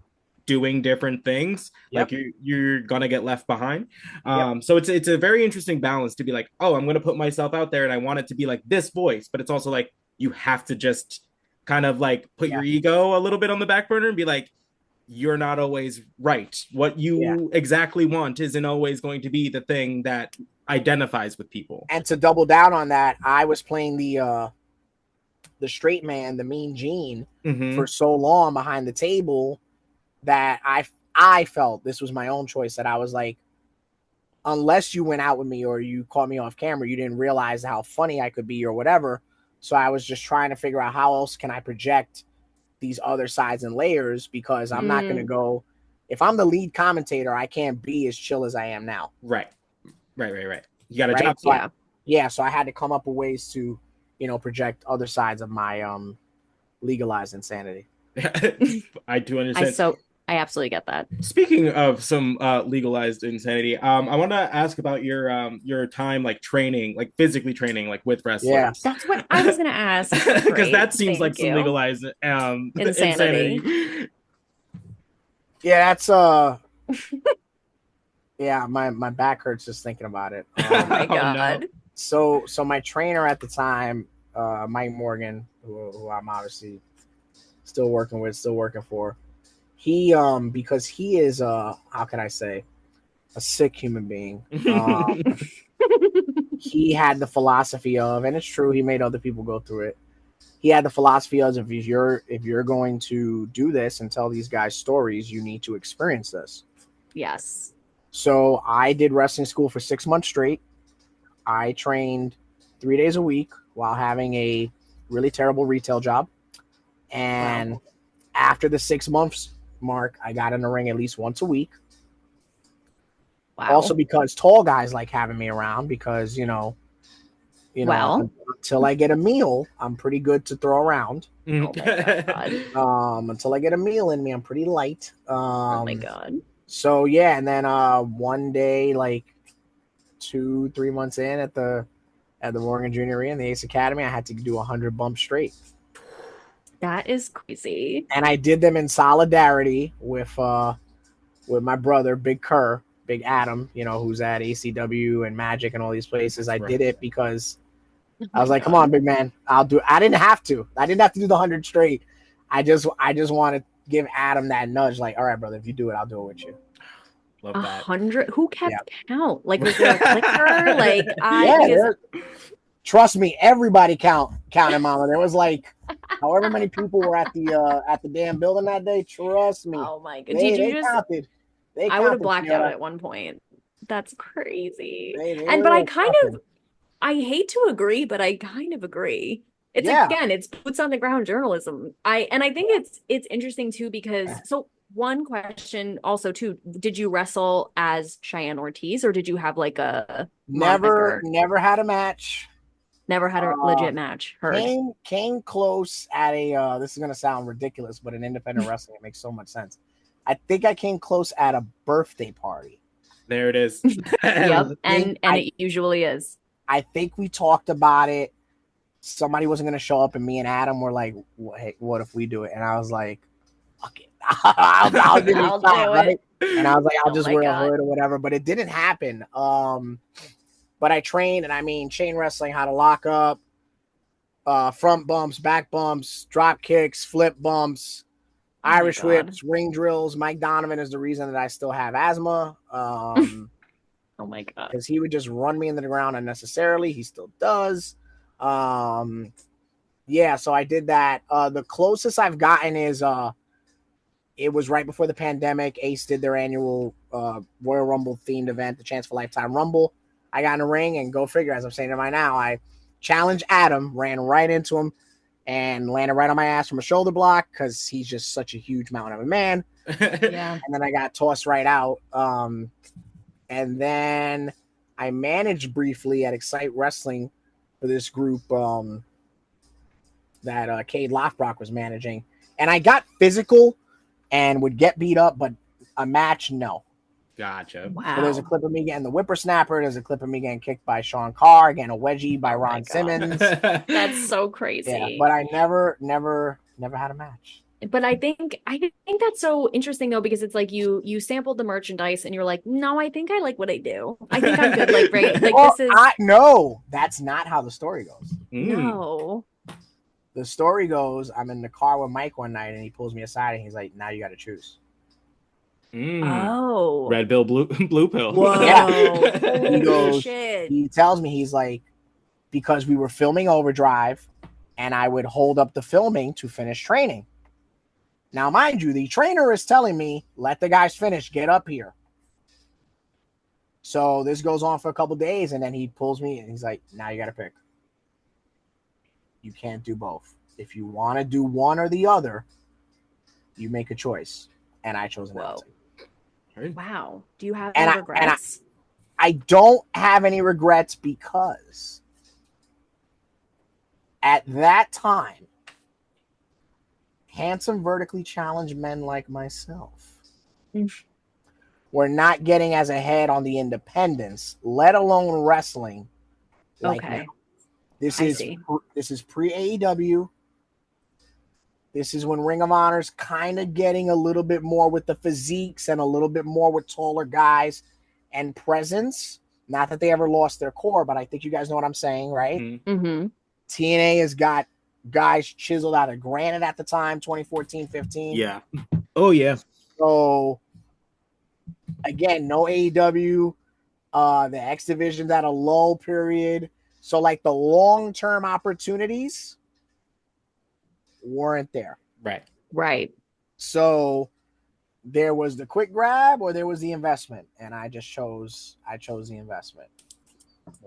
doing different things, Yep. like you're gonna get left behind. Yep. So it's a very interesting balance to be like, oh, I'm gonna put myself out there and I want it to be like this voice, but it's also like you have to just kind of like put Yeah. your ego a little bit on the back burner and be like, you're not always right. What Yeah. you exactly want isn't always going to be the thing that identifies with people. And to double down on that, I was playing the straight man, the Mean Gene, for so long behind the table that I felt this was my own choice, that I was like, unless you went out with me or you caught me off camera, you didn't realize how funny I could be or whatever. So I was just trying to figure out how else can I project these other sides and layers, because I'm not going to go, if I'm the lead commentator, I can't be as chill as I am now. Right. You got a job. So so I had to come up with ways to, project other sides of my legalized insanity. I do understand. I absolutely get that. Speaking of some legalized insanity, I want to ask about your time like training, like physically training, like with wrestlers. Yeah, that's what I was gonna ask. Because that seems like some legalized insanity. Yeah, that's yeah, my back hurts just thinking about it. Oh my God. No. So my trainer at the time, Mike Morgan, who I'm obviously still working for, he because he is how can I say, a sick human being. He had the philosophy of, and it's true, he made other people go through it. He had the philosophy of, if you're going to do this and tell these guys stories, you need to experience this. Yes. So I did wrestling school for 6 months straight. I trained 3 days a week while having a really terrible retail job. And after the 6 months mark, I got in the ring at least once a week. Wow. Also because tall guys like having me around, because, until I get a meal, I'm pretty good to throw around. Oh my God. Until I get a meal in me, I'm pretty light. Oh my God. So yeah, and then one day, like 2-3 months in at the Morgan Junior in the Ace Academy, I had to do 100 bumps straight. That is crazy. And I did them in solidarity with my brother, Big Adam, who's at ECW and Magic and all these places. I did it because I was like, come on, big man, I'll do it. I didn't have to do the 100 straight. I just want to give Adam that nudge, like, all right, brother, if you do it, I'll do it with you. Love that. 100? Who kept count? Like, was there a clicker? Like, trust me, everybody counted, mama. There was like however many people were at the damn building that day. Trust me. Oh my God. They counted. I would have blacked out at one point. That's crazy. But I hate to agree, but I kind of agree. It's boots on the ground journalism. I think it's interesting too, because one question also too, did you wrestle as Cheyenne Ortiz, or did you have like a never had a match? Never had a legit match. Came close at a this is gonna sound ridiculous, but in independent wrestling it makes so much sense. I think I came close at a birthday party. There it is. Yep, and it usually is. I think we talked about it. Somebody wasn't going to show up, and me and Adam were like, hey, what if we do it? And I was like, fuck it. I'll give you time, right? And I was like, I'll just wear a hood or whatever. But it didn't happen. But I trained, and chain wrestling, how to lock up, front bumps, back bumps, drop kicks, flip bumps, Irish whips, ring drills. Mike Donovan is the reason that I still have asthma. Oh my God. Because he would just run me into the ground unnecessarily. He still does. So I did that. The closest I've gotten is it was right before the pandemic. Ace did their annual Royal Rumble themed event, the Chance for Lifetime Rumble. I got in the ring, and go figure, as I'm saying to right now, I challenged Adam, ran right into him, and landed right on my ass from a shoulder block, because he's just such a huge mountain of a man. Yeah. And then I got tossed right out. And then I managed briefly at Excite Wrestling for this group that Cade Lothbrock was managing. And I got physical and would get beat up, but a match, no. Gotcha. Wow. So there's a clip of me getting the whippersnapper. There's a clip of me getting kicked by Sean Carr, getting a wedgie by Ron Simmons. That's so crazy. Yeah, but I never had a match. But I think that's so interesting though, because it's like you sampled the merchandise and you're like, no, I think I like what I do. I think I'm good. Like, right, like Well, this is no, that's not how the story goes. no. The story goes, I'm in the car with Mike one night and he pulls me aside and he's like, now you got to choose. Oh, Red pill, blue pill. Yeah. whoa, He holy goes, shit. he tells me, he's like, because we were filming Overdrive and I would hold up the filming to finish training. Now, mind you, the trainer is telling me, let the guys finish, get up here. So this goes on for a couple days and then he pulls me and he's like, now you got to pick. You can't do both. If you want to do one or the other, you make a choice. And I chose announcing. Wow. Do you have And any regrets? I don't have any regrets because at that time, handsome, vertically challenged men like myself were not getting as ahead on the independents, let alone wrestling. Like Okay. now. This I is see. pre AEW. This is when Ring of Honor's kind of getting a little bit more with the physiques and a little bit more with taller guys and presence. Not that they ever lost their core, but I think you guys know what I'm saying, right? Mm-hmm. TNA has got guys chiseled out of granite at the time, 2014, 15. Yeah. Oh, yeah. So, again, no AEW. The X Division's at a lull period. So, like, the long-term opportunities weren't there. Right. So there was the quick grab or there was the investment, and I chose the investment.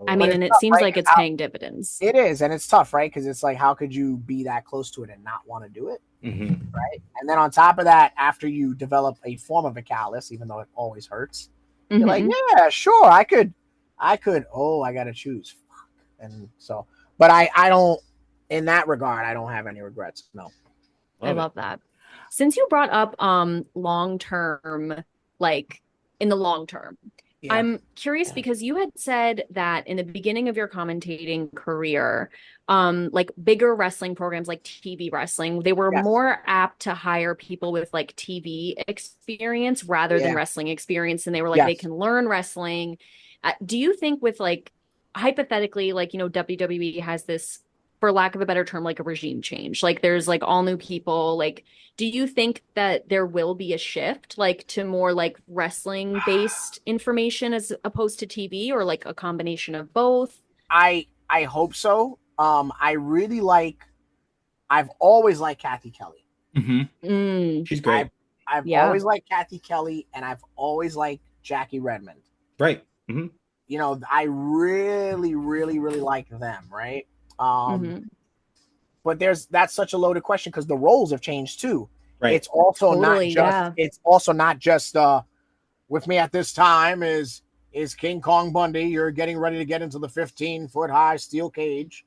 I mean, and it tough, seems right? like it's paying dividends. It is, and it's tough, right? Because it's like, how could you be that close to it and not want to do it, Mm-hmm. right? And then on top of that, after you develop a form of a callus, even though it always hurts, you're like, yeah, sure, I could. Oh, I got to choose, and so, but I don't. In that regard, I don't have any regrets. No. I love that. Since you brought up long term, like in the long term, Yeah. I'm curious because you had said that in the beginning of your commentating career, like bigger wrestling programs like TV wrestling, they were Yes. more apt to hire people with like TV experience rather than Yeah. wrestling experience, and they were like Yes. they can learn wrestling. Do you think with like hypothetically, like WWE has this, for lack of a better term, like a regime change. Like there's like all new people. Like, do you think that there will be a shift like to more like wrestling based information as opposed to TV, or like a combination of both? I hope so. I've always liked Kathy Kelly. Mm-hmm. She's great. I've always liked Kathy Kelly, and I've always liked Jackie Redmond. Right. Mm-hmm. You know, I really, really, really like them, right? But that's such a loaded question because the roles have changed too. Right. It's also Totally, not just with me at this time is King Kong Bundy. You're getting ready to get into the 15-foot high steel cage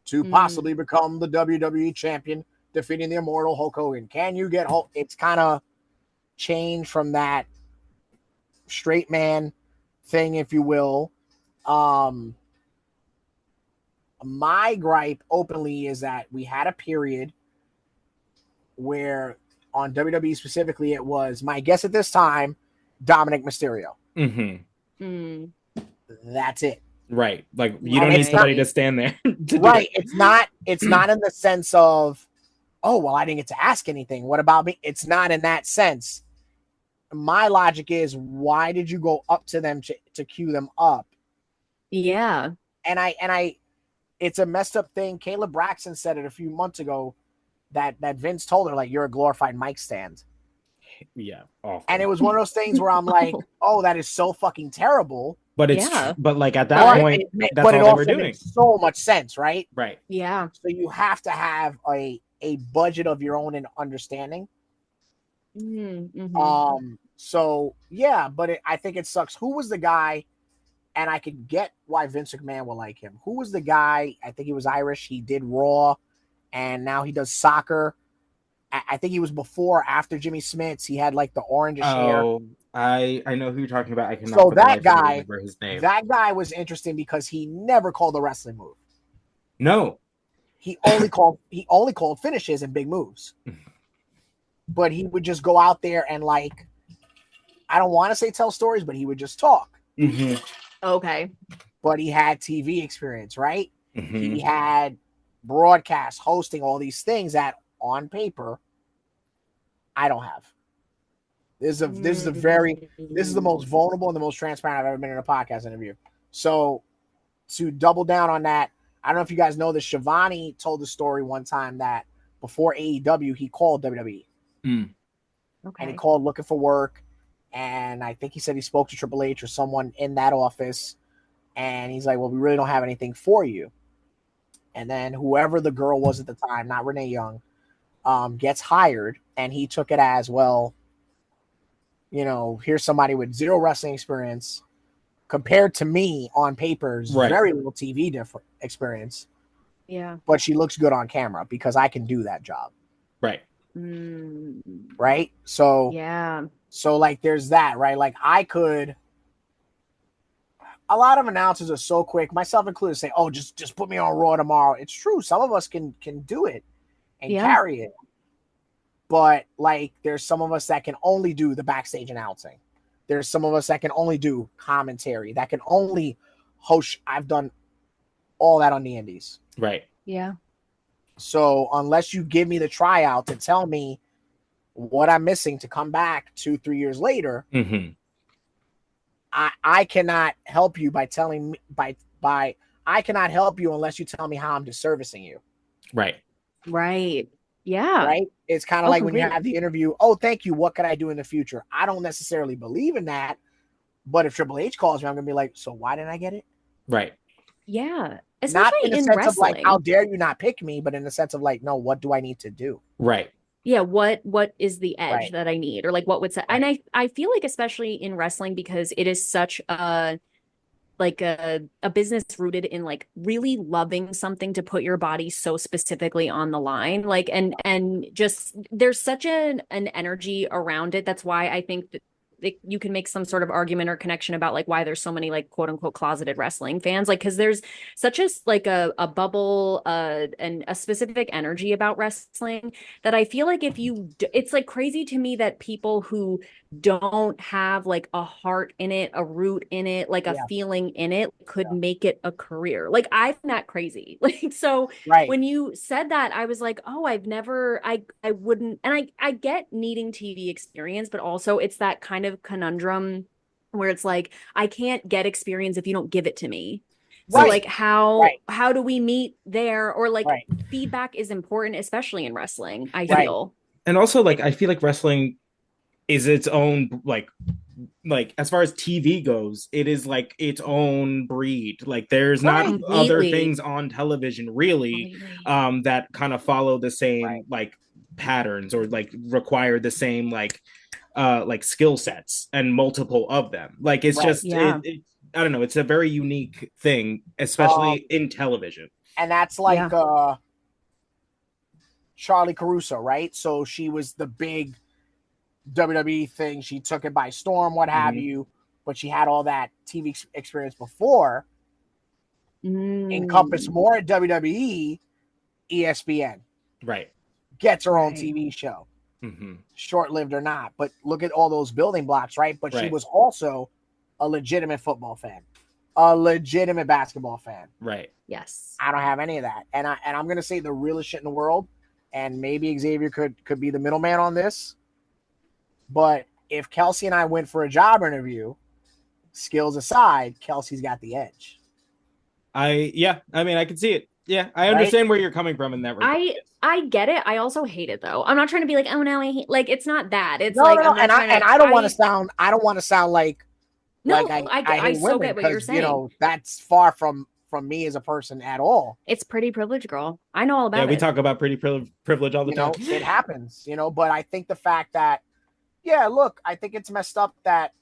to possibly become the WWE champion, defeating the immortal Hulk Hogan. Can you get Hulk? It's kind of changed from that straight man thing, if you will. My gripe openly is that we had a period where on WWE specifically, it was, my guess at this time, Dominic Mysterio. Mm-hmm. That's it. Right. Like you don't need somebody to stand there. Right. It's not in the sense of, oh, well, I didn't get to ask anything. What about me? It's not in that sense. My logic is, why did you go up to them to cue them up? Yeah. And I it's a messed up thing. Kayla Braxton said it a few months ago that Vince told her, like, you're a glorified mic stand. Yeah. Awful. And it was one of those things where I'm like, oh, that is so fucking terrible. But it's but like at that point, that's all they were doing. Makes so much sense, right? Right. Yeah. So you have to have a budget of your own and understanding. So yeah, but I think it sucks. Who was the guy? And I could get why Vince McMahon will like him. Who was the guy? I think he was Irish. He did Raw, and now he does soccer. I think he was before or after Jimmy Smits. He had like the orangish hair. Oh, I know who you're talking about. I cannot. So that guy, remember his name. That guy was interesting because he never called a wrestling move. No, he only called finishes and big moves. but he would just go out there and like, I don't want to say tell stories, but he would just talk. Mm-hmm. Okay. But he had TV experience, right? Mm-hmm. He had broadcast, hosting, all these things that on paper I don't have. This is the most vulnerable and the most transparent I've ever been in a podcast interview. So to double down on that, I don't know if you guys know this. Shivani told the story one time that before AEW, he called WWE. Mm. Okay. And he called looking for work. And I think he said he spoke to Triple H or someone in that office. And he's like, well, we really don't have anything for you. And then whoever the girl was at the time, not Renee Young, gets hired. And he took it as, well, you know, here's somebody with zero wrestling experience compared to me on paper's very little TV experience. Yeah. But she looks good on camera because I can do that job. Right. Right. So, yeah. So like, there's that, right? Like a lot of announcers are so quick, myself included, say, oh, just put me on Raw tomorrow. It's true. Some of us can do it and carry it. But like, there's some of us that can only do the backstage announcing. There's some of us that can only do commentary, that can only host. I've done all that on the indies. Right. Yeah. So unless you give me the tryout to tell me what I'm missing to come back 2-3 years later, I cannot help you by telling me I cannot help you unless you tell me how I'm disservicing you. Right. Right. Yeah. Right. It's kind of like when you have the interview. Oh, thank you. What can I do in the future? I don't necessarily believe in that, but if Triple H calls me, I'm gonna be like, so why didn't I get it? Right. Yeah. Especially not in the sense wrestling. of like, how dare you not pick me, but in the sense of like, no, what do I need to do? Right. Yeah, what is the edge that I need, or like what would say? And I feel like especially in wrestling, because it is such a business rooted in like really loving something to put your body so specifically on the line, like and just there's such an energy around it. That's why I think that you can make some sort of argument or connection about like why there's so many like quote unquote closeted wrestling fans, like because there's such a bubble and a specific energy about wrestling that I feel like it's like crazy to me that people who don't have like a heart in it, a root in it, like a feeling in it could make it a career. Like I find that crazy. Like so when you said that, I was like, oh, I wouldn't, and I get needing TV experience, but also it's that kind of conundrum where it's like I can't get experience if you don't give it to me. So like how do we meet there? Or like feedback is important, especially in wrestling, I feel. And also like I feel like wrestling is its own like as far as TV goes, it is like its own breed. Like there's not other things on television really that kind of follow the same like patterns or like require the same like skill sets and multiple of them. Like it's just I don't know, it's a very unique thing, especially in television. And that's like Charlie Caruso, right? So she was the big WWE thing. She took it by storm, what have you, but she had all that TV experience before. Encompassed more at WWE, ESPN. Right. Gets her own TV show. Short-lived or not, but look at all those building blocks, right? But she was also a legitimate football fan, a legitimate basketball fan. Right. Yes. I don't have any of that. And I'm gonna say the realest shit in the world, and maybe Xavier could be the middleman on this. But if Kelsey and I went for a job interview, skills aside, Kelsey's got the edge. I mean, I can see it. Yeah, I understand where you're coming from in that regard. I get it. I also hate it though. I'm not trying to be like, oh no, I hate, like it's not that. It's no. And I don't want to sound. I don't want to sound like. No, like I so get what you're saying. You know, that's far from me as a person at all. It's pretty privilege, girl. I know all about it. Yeah, we talk about pretty privilege all the time. It happens, but I think the fact that, look, I think it's messed up that.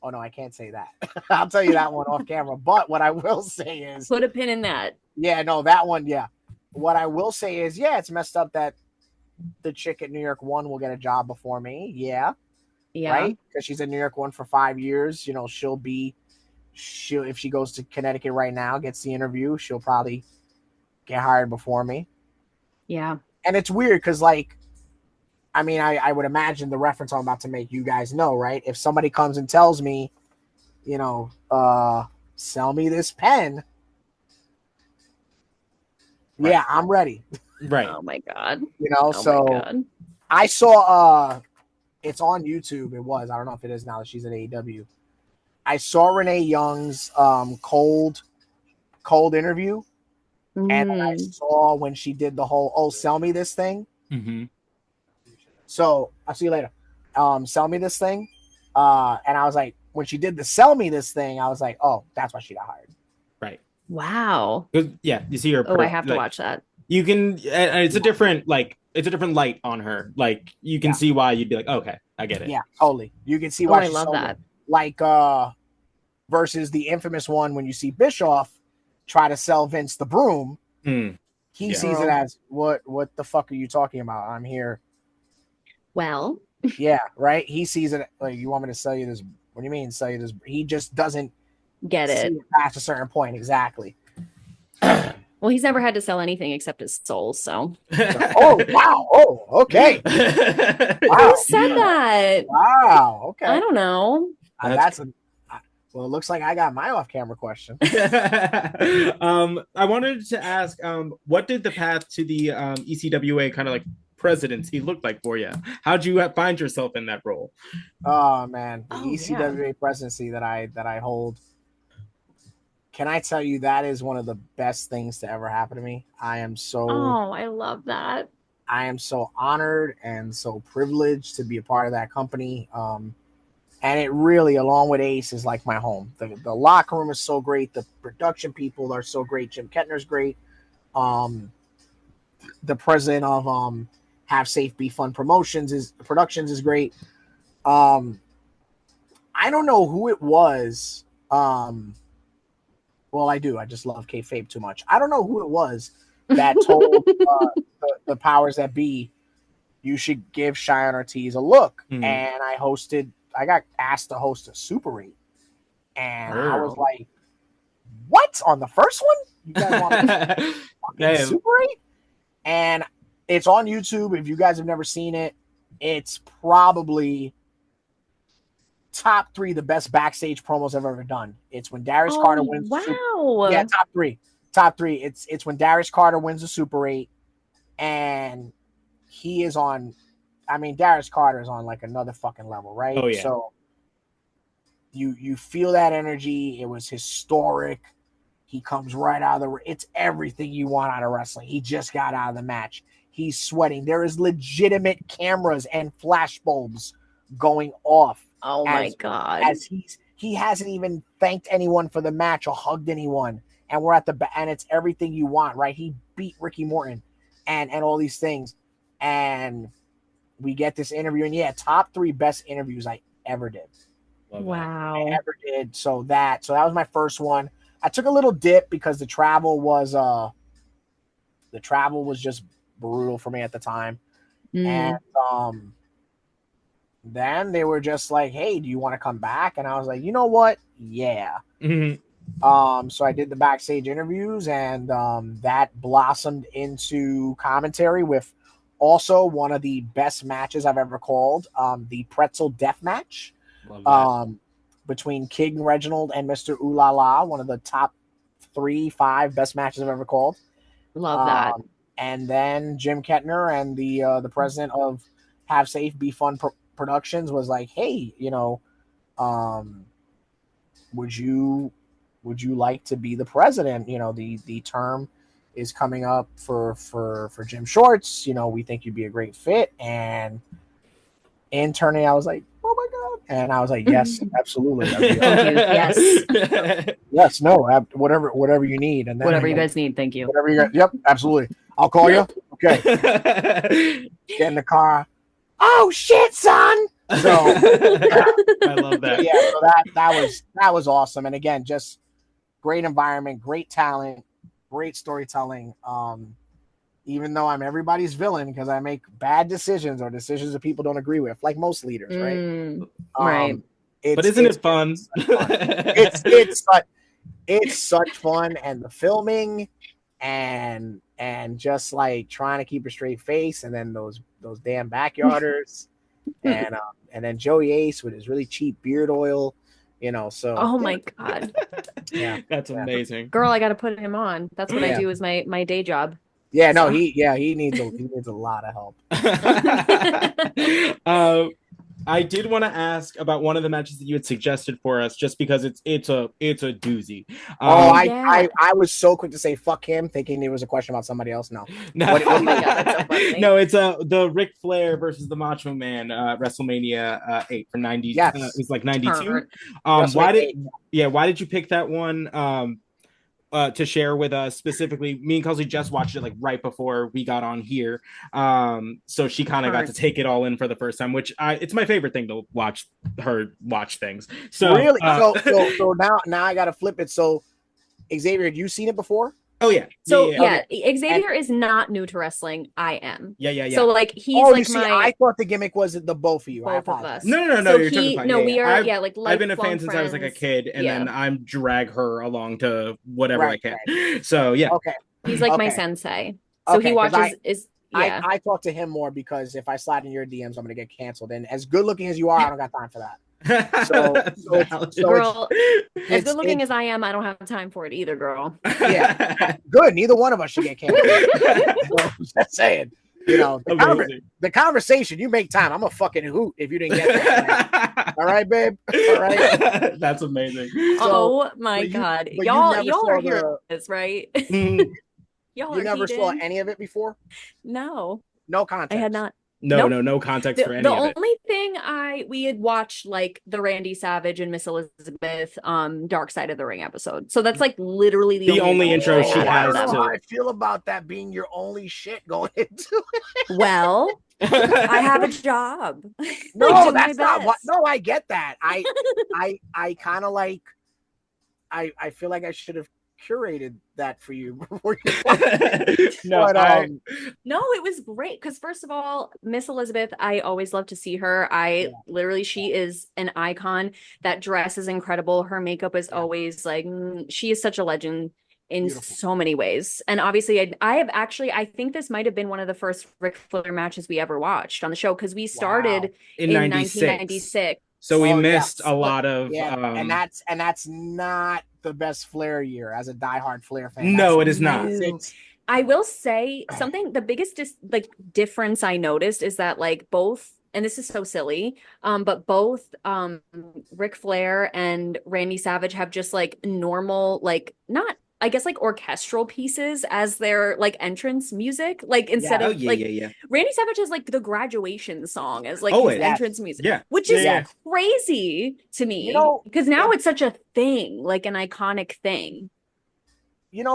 Oh no, I can't say that. I'll tell you that one off camera. But what I will say is, put a pin in that. Yeah, no, that one. Yeah, what I will say is, it's messed up that the chick at New York 1 will get a job before me. Yeah. Right, because she's at New York 1 for 5 years. She'll if she goes to Connecticut right now, gets the interview, she'll probably get hired before me. Yeah, and it's weird because like I mean, I would imagine the reference I'm about to make, you guys know, right? If somebody comes and tells me, you know, sell me this pen, Right. yeah, I'm ready. Right. Oh my God. You know, Oh my so God. I saw it's on YouTube. It was. I don't know if it is now that she's at AEW. I saw Renee Young's cold interview, and then I Mm. saw when she did the whole sell me this thing. Mm-hmm. So I'll see you later. Sell me this thing. And I was like, when she did the sell me this thing, I was like, oh, that's why she got hired. Right. Wow. Yeah, you see her. Oh, I have to watch that. You can. It's a different it's a different light on her. Like you can see why you'd be like, okay, I get it. Yeah, totally. You can see Oh, why I she's love so that. good. Like versus the infamous one when you see Bischoff try to sell Vince the broom. Mm. He sees it as what the fuck are you talking about? I'm here. Well, yeah, right. He sees it like, you want me to sell you this? What do you mean sell you this? He just doesn't get it past a certain point. Exactly. Well, he's never had to sell anything except his soul. So. Oh wow. Oh okay. Wow. Who said that? Wow. Okay. I don't know. Well, it looks like I got my off-camera question. I wanted to ask, what did the path to the ECWA kind of like presidency look like for you? How'd you find yourself in that role? Oh man, the ECWA presidency that I hold. Can I tell you that is one of the best things to ever happen to me? I love that. I am so honored and so privileged to be a part of that company. And it really, along with Ace, is like my home. The locker room is so great. The production people are so great. Jim Kettner's great. The president of Have Safe Be Fun Productions is great. I don't know who it was. Well, I do. I just love kayfabe too much. I don't know who it was that told the powers that be, you should give Cheyenne Ortiz a look. Mm-hmm. And I got asked to host a Super 8. And I was like, what? On the first one? You guys want to fucking Super 8? And it's on YouTube. If you guys have never seen it, it's probably top 3 the best backstage promos I've ever done. It's when Darius Carter wins. Wow. Yeah, top 3. Top 3. It's when Darius Carter wins the Super 8. And he is on, I mean, Darius Carter is on like another fucking level, right? Oh, yeah. So you feel that energy. It was historic. He comes right out of it's everything you want out of wrestling. He just got out of the match. He's sweating. There is legitimate cameras and flash bulbs going off. Oh my God. As he hasn't even thanked anyone for the match or hugged anyone. And we're at and it's everything you want, right? He beat Ricky Morton and all these things. And we get this interview, and top 3 best interviews I ever did. Wow. I ever did. So that was my first one. I took a little dip because the travel was just brutal for me at the time. And then they were just like, hey, do you want to come back? And I was like, you know what? Yeah. Mm-hmm. So I did the backstage interviews, and that blossomed into commentary with also one of the best matches I've ever called, the Pretzel Death Match between King Reginald and Mr. Ooh La La, one of the top 3-5 best matches I've ever called. Love that. And then Jim Kettner and the president of Have Safe Be Fun Productions was like, hey, would you like to be the president? The term is coming up for Jim Shorts. We think you'd be a great fit. And interning, I was like, oh my God. And I was like, yes, absolutely. Yes, no, whatever you need. And then whatever you guys need. Thank you. Whatever you got. Yep, absolutely. I'll call you. Okay. Get in the car. Oh shit, son. So I love that. Yeah, so that was awesome. And again, just great environment, great talent, great storytelling. Even though I'm everybody's villain because I make bad decisions or decisions that people don't agree with, like most leaders, right? Right. But isn't it fun? It's such fun, and the filming and just like trying to keep a straight face, and then those damn backyarders, and then Joey Ace with his really cheap beard oil, So Oh my God. yeah, That's amazing. Girl, I got to put him on. That's what I Yeah. do as my day job. Yeah, no, So- he needs a lot of help. I did want to ask about one of the matches that you had suggested for us, just because it's a doozy. Yeah. I was so quick to say fuck him, thinking it was a question about somebody else. No, No, What- Oh my God, that's so funny. no, it's the Ric Flair versus the Macho Man WrestleMania VIII for 90. Yes. It was like 92. Turn. Why WrestleMania. why did you pick that one? To share with us specifically. Me and Kelsey just watched it like right before we got on here, so she kind of got to take it all in for the first time, which it's my favorite thing to watch things. So Really, so now I gotta flip it. So Xavier, had you seen it before? oh yeah, So yeah. Xavier is not new to wrestling. I am. Yeah. So like he's Oh, like you see, my I thought the gimmick was the both of you. I both of apologize. us. No, So you're totally fine. we are I've been a fan since I was like a kid, and then I'm drag her along to whatever I can. Right. So yeah, Okay. He's like my sensei. So he watches I talk to him more because if I slide in your DMs, I'm gonna get canceled. And as good looking as you are, I don't got time for that. Girl, as good looking as I am, I don't have time for it either, girl. Yeah, good. Neither one of us should get canceled. Just saying. The conversation, you make time. I'm a fucking hoot if you didn't get that. All right, babe. All right. That's amazing. Oh my God. Y'all are heroes, right? Y'all You never saw any of it before? No. No context. I had not. No context for any of it. The only thing we had watched like the Randy Savage and Miss Elizabeth Dark Side of the Ring episode. So that's like literally the only intro she has. I don't know how I feel about that being your only shit going into it. Well, I have a job. No, that's not what. No, I get that. I kind of like. I feel like I should have curated that for you before you no, it was great because first of all, Miss Elizabeth, I always love to see her. Literally, she is an icon. That dress is incredible. Her makeup is always like she is such a legend in so many ways. And obviously I think this might have been one of the first Ric Flair matches we ever watched on the show because we started in 1996. So we missed a lot of and that's not the best Flair year as a diehard Flair fan. No, it is not. I will say something. The biggest difference I noticed is that like both, and this is so silly, but both Ric Flair and Randy Savage have just like normal, like not. I guess like orchestral pieces as their like entrance music, like instead of Randy Savage has like the graduation song as like his entrance music, which is crazy to me because now it's such a thing, like an iconic thing.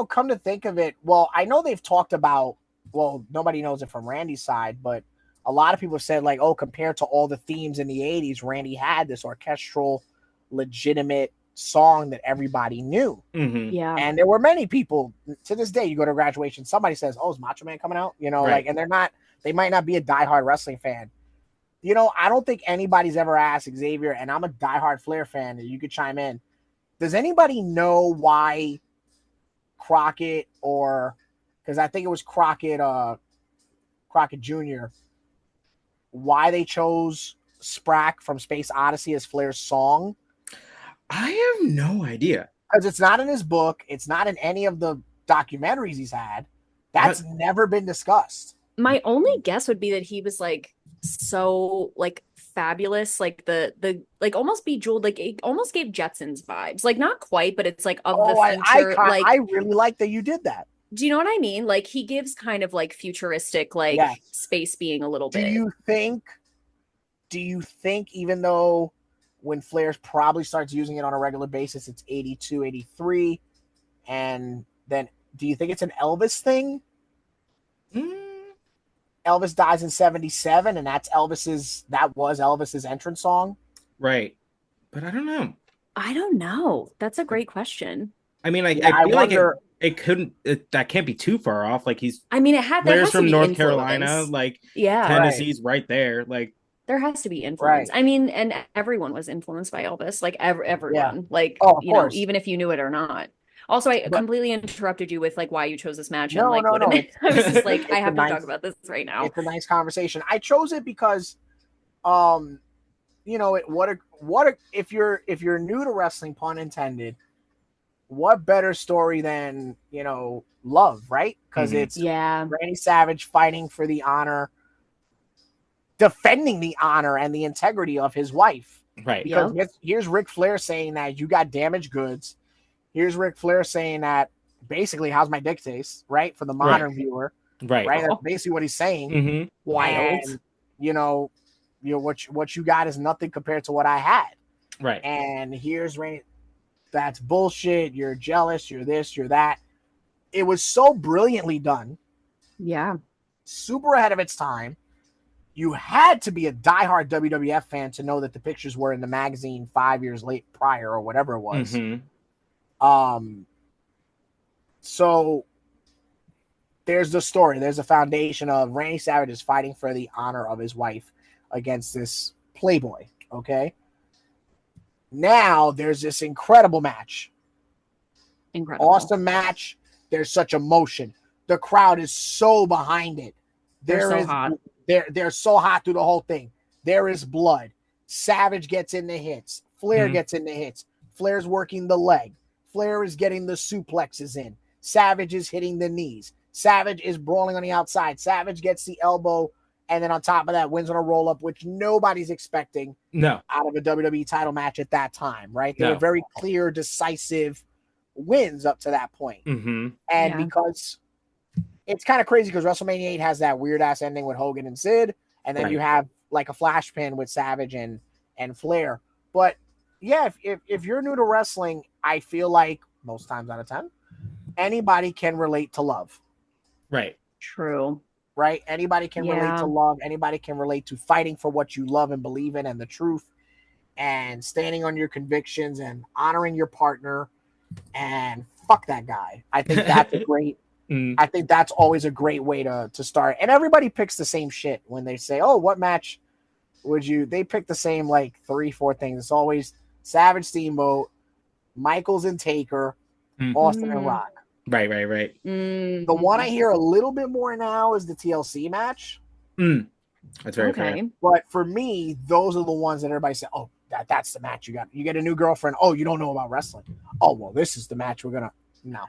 Come to think of it, well, I know they've talked about, well, nobody knows it from Randy's side, but a lot of people said like, oh, compared to all the themes in the 80s, Randy had this orchestral, legitimate song that everybody knew. Yeah. And there were many people to this day, you go to graduation, somebody says, oh, is Macho Man coming out? Like, and they might not be a diehard wrestling fan. I don't think anybody's ever asked Xavier, and I'm a diehard Flair fan, and you could chime in. Does anybody know why Crockett, or because I think it was Crockett Jr., why they chose Sprack from Space Odyssey as Flair's song? I have no idea. Because it's not in his book. It's not in any of the documentaries he's had. That's never been discussed. My only guess would be that he was like so like fabulous, like the like almost bejeweled, like it almost gave Jetsons vibes. Like not quite, but it's like of the future. I really like that you did that. Do you know what I mean? Like he gives kind of like futuristic, like space being a little bit. Do you think even though when Flair probably starts using it on a regular basis, it's 82, 83. And then do you think it's an Elvis thing? Elvis dies in 77, and that was Elvis's entrance song. Right. But I don't know. I don't know. That's a great question. I mean, like, I feel like it couldn't, that can't be too far off. Like Flair's from North Carolina, like Tennessee's right there. Like, there has to be influence. Right. I mean, and everyone was influenced by Elvis, like everyone, like, of course. Even if you knew it or not. Also, I But completely interrupted you with like why you chose this match and no, like no, what it no. meant. I was just like, I It's a have to talk nice, about this right now. it's a nice conversation. I chose it because, um, if you're new to wrestling, pun intended, what better story than love, right? Because Mhm. it's Yeah. Randy Savage fighting for the honor, defending the honor and the integrity of his wife. Right. Because Yep. here's Ric Flair saying that you got damaged goods. Here's Ric Flair saying that basically, how's my dick taste, right? For the Right. modern viewer, Right. right? That's Oh, basically what he's saying. Hmm. wild. And you know, what you got is nothing compared to what I had. Right. And here's Randy. That's bullshit. You're jealous. You're this. You're that. It was so brilliantly done. Yeah. Super ahead of its time. You had to be a diehard WWF fan to know that the pictures were in the magazine 5 years late prior or whatever it was. So there's the story. There's a foundation of Randy Savage is fighting for the honor of his wife against this playboy. Okay. Now there's this incredible match. Incredible. Awesome match. There's such emotion. The crowd is so behind it. They're so hot. They're so hot through the whole thing. There is blood. Savage gets in the hits. Flair gets in the hits. Flair's working the leg. Flair is getting the suplexes in. Savage is hitting the knees. Savage is brawling on the outside. Savage gets the elbow, and then on top of that, wins on a roll up, which nobody's expecting No. out of a WWE title match at that time, right? They No. were very clear, decisive wins up to that point. Hmm. And Yeah. because it's kind of crazy because WrestleMania 8 has that weird ass ending with Hogan and Sid, and then Right. you have like a flash pin with Savage and Flair. But yeah, if you're new to wrestling, I feel like most times out of 10, anybody can relate to love. Right. True. Right? Anybody can relate Yeah. to love. Anybody can relate to fighting for what you love and believe in and the truth and standing on your convictions and honoring your partner and fuck that guy. I think that's a great I think that's always a great way to start. And everybody picks the same shit when they say, "Oh, what match would you?" They pick the same like 3-4 things. It's always Savage Steamboat, Michaels and Taker, Austin and Rock. Right. Right. Right. The one I hear a little bit more now is the TLC match. That's very fair. But for me, those are the ones that everybody said, "Oh, that's the match you got. You get a new girlfriend. Oh, you don't know about wrestling. Oh, well, this is the match we're gonna." No.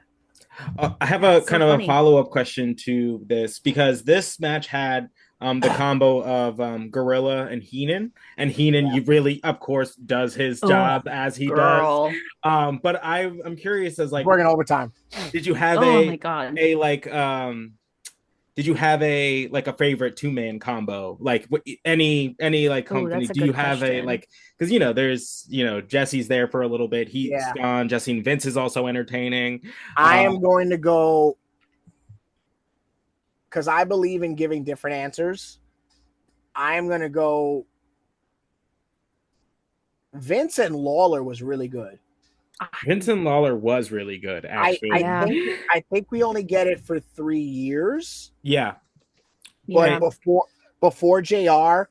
I have a So kind of funny. a follow-up question to this because this match had the combo of Gorilla and and Heenan you really of course does his job as he Girl. does. But I'm curious as like, Working overtime. did you have Oh my God. did you have a favorite two-man combo? Like any like company? that's a Do you good have a question. like, because there's Jesse's there for a little bit. He's Yeah. gone. Jesse and Vince is also entertaining. I am going to go because I believe in giving different answers. I am going to go. Vince and Lawler was really good. Vincent Lawler was really good, actually. I think we only get it for 3 years. Yeah. But before JR,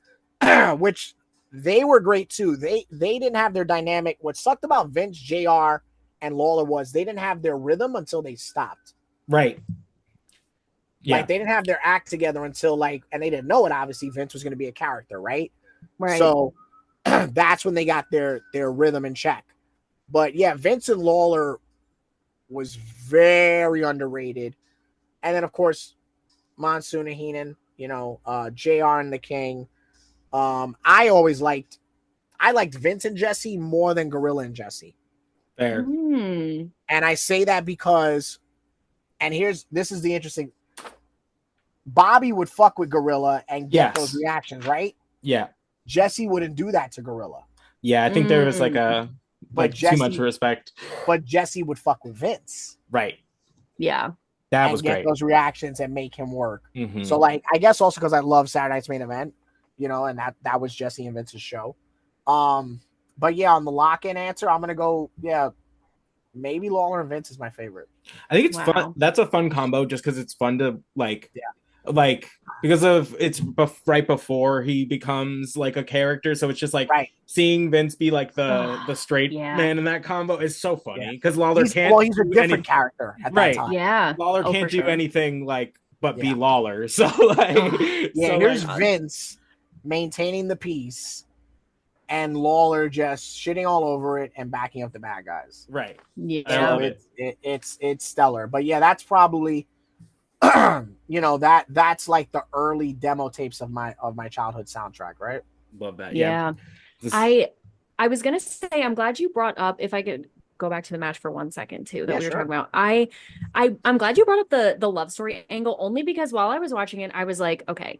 which they were great too. They didn't have their dynamic. What sucked about Vince, JR, and Lawler was they didn't have their rhythm until they stopped. Right. Yeah. Like they didn't have their act together until and they didn't know it. Obviously, Vince was going to be a character, right? Right. So that's when they got their rhythm in check. But yeah, Vince and Lawler was very underrated. And then of course, Monsoon and Heenan, JR and the King. I liked Vince and Jesse more than Gorilla and Jesse. Fair. And I say that because, and this is the interesting. Bobby would fuck with Gorilla and get those reactions, right? Yeah. Jesse wouldn't do that to Gorilla. Yeah, I think there was Jesse, too much respect. But Jesse would fuck with Vince. Right. Yeah. That was great. Get those reactions and make him work. Mm-hmm. So I guess also because I love Saturday Night's Main Event, and that was Jesse and Vince's show. But yeah, on the lock-in answer, I'm gonna go, maybe Lawler and Vince is my favorite. I think it's fun. That's a fun combo just because it's fun to like because of right before he becomes like a character, so it's just like Right. seeing Vince be like the straight Yeah. man in that combo is so funny Yeah. because Lawler He's can't a do different anything. character at that Right. time. Yeah. Lawler Oh, can't for do sure. anything like but be Yeah. Lawler. So like Yeah, so here's like Vince maintaining the peace and Lawler just shitting all over it and backing up the bad guys. right. I Yeah. love it. It's stellar. But yeah, that's probably that's like the early demo tapes of my childhood soundtrack, right? Love that. Yeah. This- I was gonna say, I'm glad you brought up, if I could go back to the match for 1 second too, that we were sure. talking about. I'm glad you brought up the love story angle, only because while I was watching it, I was like, okay,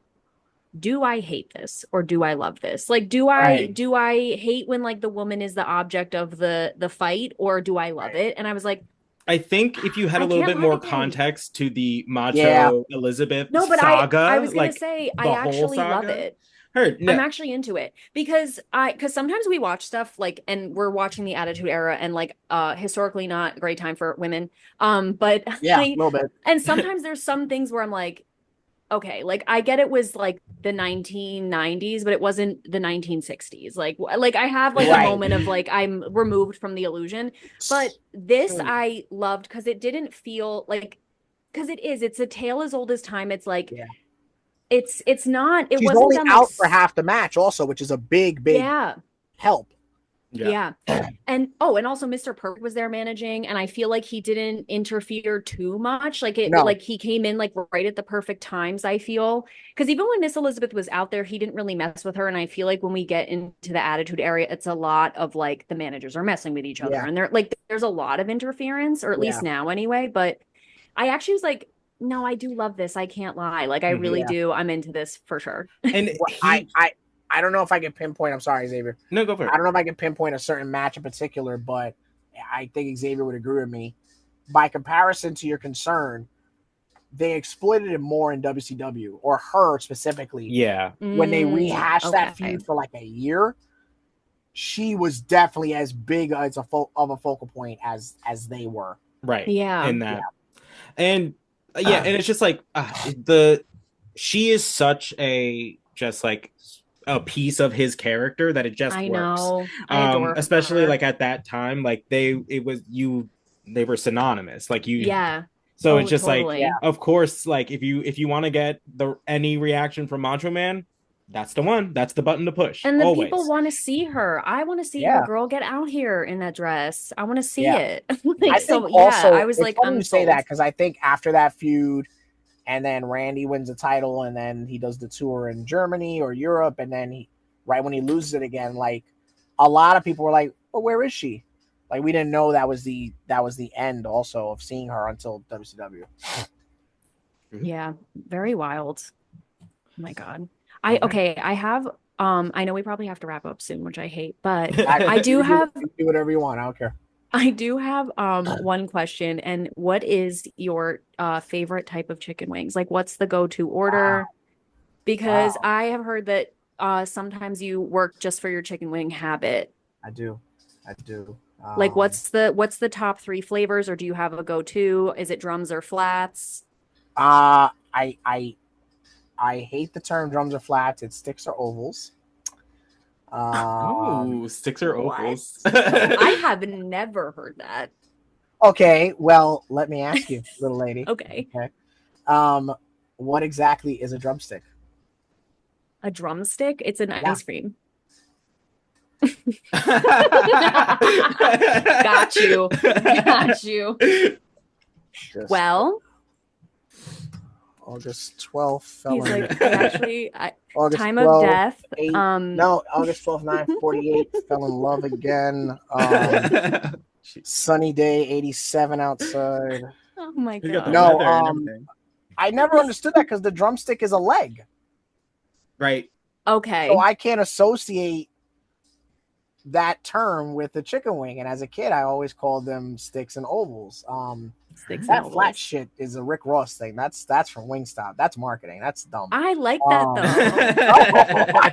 do I hate this or do I love this? Like, do I hate when like the woman is the object of the fight, or do I love it? And I was like, I think if you had I a little can't bit more like it. context to the Macho Yeah. Elizabeth No, but saga, I was gonna like say the I whole actually love saga. it. Heard. I'm actually into it because sometimes we watch stuff like, and we're watching the Attitude Era, and like historically not a great time for women. But Yeah, a little bit. and sometimes there's some things where I'm like, okay, like I get it was like the 1990s, but it wasn't the 1960s. Like I have like a Right. moment of like I'm removed from the illusion. But this I loved because it didn't feel like, because it's a tale as old as time. It's like it's not, it She's wasn't only done out like, for half the match also, which is a big help. Yeah. And also Mr. Perfect was there managing, and I feel like he didn't interfere too much. Like like he came in like right at the perfect times, I feel. Because even when Miss Elizabeth was out there, he didn't really mess with her. And I feel like when we get into the Attitude area, it's a lot of like the managers are messing with each other. And there's a lot of interference, or at least now anyway. But I actually was like, no, I do love this. I can't lie. Like I really do. I'm into this for sure. And I don't know if I can pinpoint. I'm sorry, Xavier. No, go for it. I don't know if I can pinpoint a certain match in particular, but I think Xavier would agree with me. By comparison to your concern, they exploited it more in WCW, or her specifically. Yeah. When they rehashed that feud for like a year, she was definitely as big as a focal point as they were. Right. Yeah. In that. And and it's just like she is such a just like a piece of his character that it just works. Know. I adore especially her. like at that time, like they were synonymous. Like you So it's just totally. like of course, like if you want to get any reaction from Macho Man, that's the one. That's the button to push. And the always. people want to see her. I want to see her, girl. Get out here in that dress. I want to see it. Like, I think also, I was it's like, funny you say that, because I think after that feud, and then Randy wins the title, and then he does the tour in Germany or Europe, and then right when he loses it again, like a lot of people were like, "Well, where is she?" Like we didn't know that was the end also of seeing her until WCW. Yeah, very wild. Oh my God. I have I know we probably have to wrap up soon, which I hate, but I do have do whatever you want. I don't care. I do have one question, and what is your favorite type of chicken wings? Like what's the go-to order? Because I have heard that sometimes you work just for your chicken wing habit. I do. Like what's the top 3 flavors, or do you have a go-to? Is it drums or flats? I hate the term drums or flats. It's sticks or ovals. Sticks or ovals. I have never heard that. Okay, well, let me ask you, little lady. Okay. What exactly is a drumstick? A drumstick? It's an ice cream. Got you. Well, August 12th. He's like, actually, August time 12th, of death. 8, no, August 12th, 9:48. Fell in love again. Sunny day, 87 outside. Oh my God. No, I never understood that, because the drumstick is a leg. Right. Okay. So I can't associate that term with the chicken wing. And as a kid, I always called them sticks and ovals. That flat shit is a Rick Ross thing. That's from Wingstop. That's marketing. That's dumb. I like that though.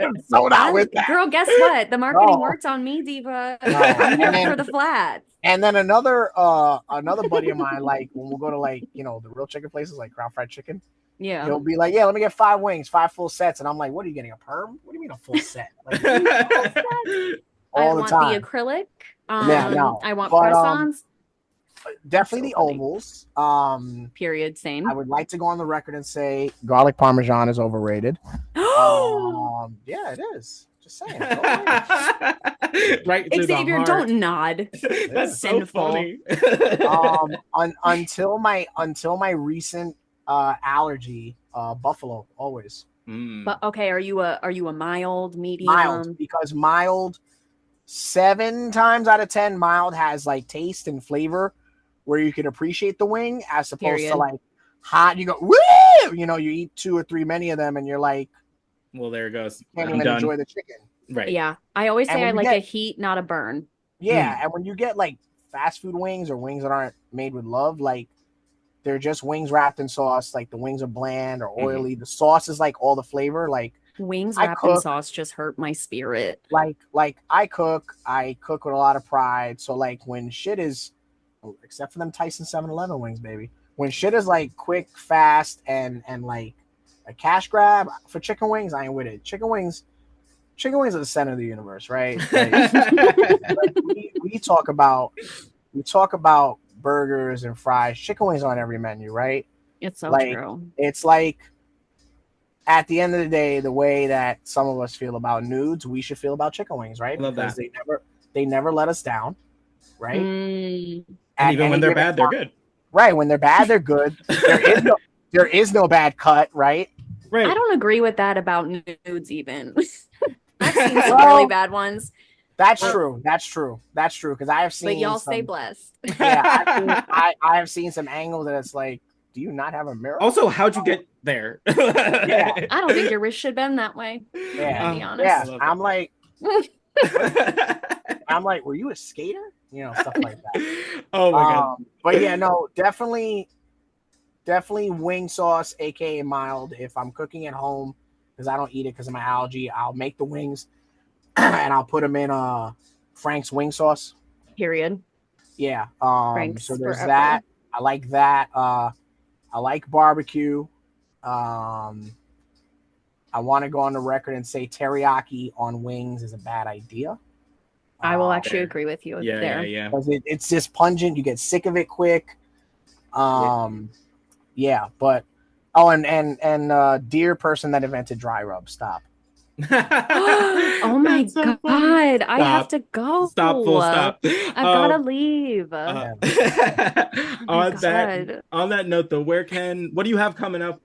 I'm so not with that. Girl, guess what? The marketing works on me, Diva. I'm here for the flats. And then another buddy of mine, like when we'll go to like, the real chicken places like Crown Fried Chicken, Yeah. He'll be like, yeah, let me get 5 wings, 5 full sets. And I'm like, what are you getting, a perm? What do you mean a full set? Like, I all the want the time. acrylic. Yeah, no. I want But press-ons. definitely So the funny. ovals. Period. I Same. would like to go on the record and say garlic parmesan is overrated. Yeah, it is. Just saying. It's overrated. Right through the Xavier, heart. don't nod. That's so Sinful. funny. Until my recent allergy, buffalo always. But okay, are you a mild, medium? Mild, because mild 7 times out of 10, mild has like taste and flavor where you can appreciate the wing, as opposed to like hot. You go, woo! You know, you eat 2 or 3 many of them, and you're like, well, there it goes. can't I'm even done. enjoy the chicken. Right. Yeah, I always And say I when you like get- a heat, not a burn. Yeah, and when you get like fast food wings or wings that aren't made with love, like they're just wings wrapped in sauce. Like the wings are bland or oily. The sauce is like all the flavor. Like Wings I wrapped in cook- sauce just hurt my spirit. like I cook with a lot of pride. So like when shit is, except for them Tyson 7-Eleven wings, baby. When shit is like quick, fast, and like a cash grab for chicken wings, I ain't with it. Chicken wings are the center of the universe, right? Like, we talk about burgers and fries. Chicken wings on every menu, right? It's so Like, true. it's like at the end of the day, the way that some of us feel about nudes, we should feel about chicken wings, right? Love because that. they never let us down, right? Mm, And At even when any they're given bad, they're time. good. Right. When they're bad, they're good. There is no bad cut, right? Right. I don't agree with that about nudes even. I've seen some Well, really bad ones, That's true. Because I have seen but y'all some, stay blessed. Yeah, I have seen some angles that it's like, do you not have a mirror? Also, how'd you get there? Yeah. I don't think your wrist should bend that way. Yeah. To be honest. Yeah. I I'm like, were you a skater? You know, stuff like that. Oh my god. But yeah, no, definitely wing sauce, aka mild. If I'm cooking at home, because I don't eat it because of my allergy, I'll make the wings and I'll put them in Frank's wing sauce. Period. Yeah. Frank's So there's forever. that. I like that. I like barbecue. I want to go on the record and say teriyaki on wings is a bad idea. I will actually Fair. agree with you Yeah, there. yeah. Because it's just pungent. You get sick of it quick. Yeah, but dear person that invented dry rub, stop. Oh my That's so God. funny. I have Stop. to go. Stop, full stop. I've gotta leave. On my that God. on that note though, what do you have coming up?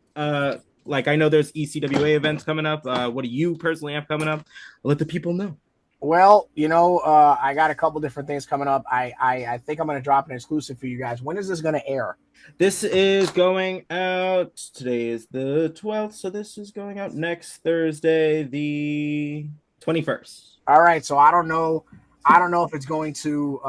Like I know there's ECWA events coming up. What do you personally have coming up? Let the people know. Well, I got a couple different things coming up. I think I'm going to drop an exclusive for you guys. When is this going to air? This is going out. Today is the 12th, so this is going out next Thursday, the 21st. All right, so I don't know if it's going to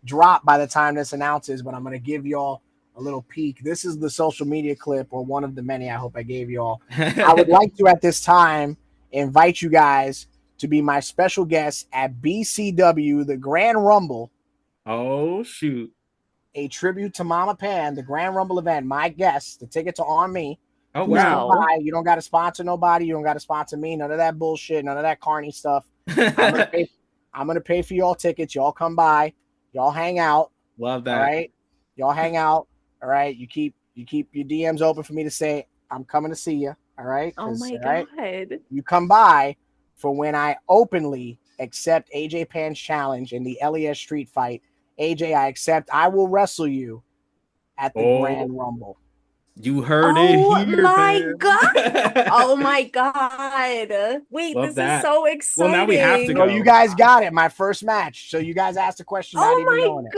drop by the time this announces, but I'm going to give y'all a little peek. This is the social media clip, or one of the many I hope I gave y'all. I would like to at this time invite you guys to be my special guest at BCW, the Grand Rumble. Oh shoot. A tribute to Mama Pan, the Grand Rumble event. My guest, the tickets are on me. Oh Please wow. come by. You don't got to sponsor nobody. You don't got to sponsor me. None of that bullshit. None of that carny stuff. I'm gonna pay for y'all tickets. Y'all come by. Y'all hang out. Love that. All right. Y'all hang out. All right. You keep your DMs open for me to say I'm coming to see you. All right. Oh my right, God. you come by for when I openly accept AJ Pan's challenge in the LES Street Fight. AJ, I will wrestle you at the Grand Rumble. You heard it here. My fam. God. Oh my God. Wait, Love this that. is so exciting. Well, now we have to So go. you guys got it. My first match. So you guys asked a question, not even knowing it.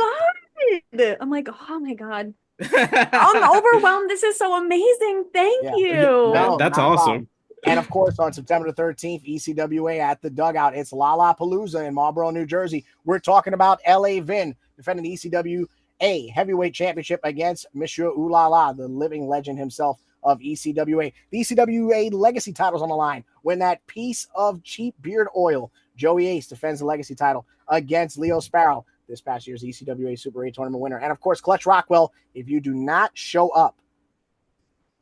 God. I'm like, oh my God. I'm overwhelmed. This is so amazing. Thank you. No, That's not a awesome. problem. And of course, on September the 13th, ECWA at the Dugout. It's Lollapalooza in Marlboro, New Jersey. We're talking about LA Vin defending the ECWA Heavyweight Championship against Monsieur Ooh La La, the living legend himself of ECWA. The ECWA Legacy titles on the line when that piece of cheap beard oil, Joey Ace, defends the Legacy title against Leo Sparrow, this past year's ECWA Super 8 tournament winner. And of course, Clutch Rockwell, if you do not show up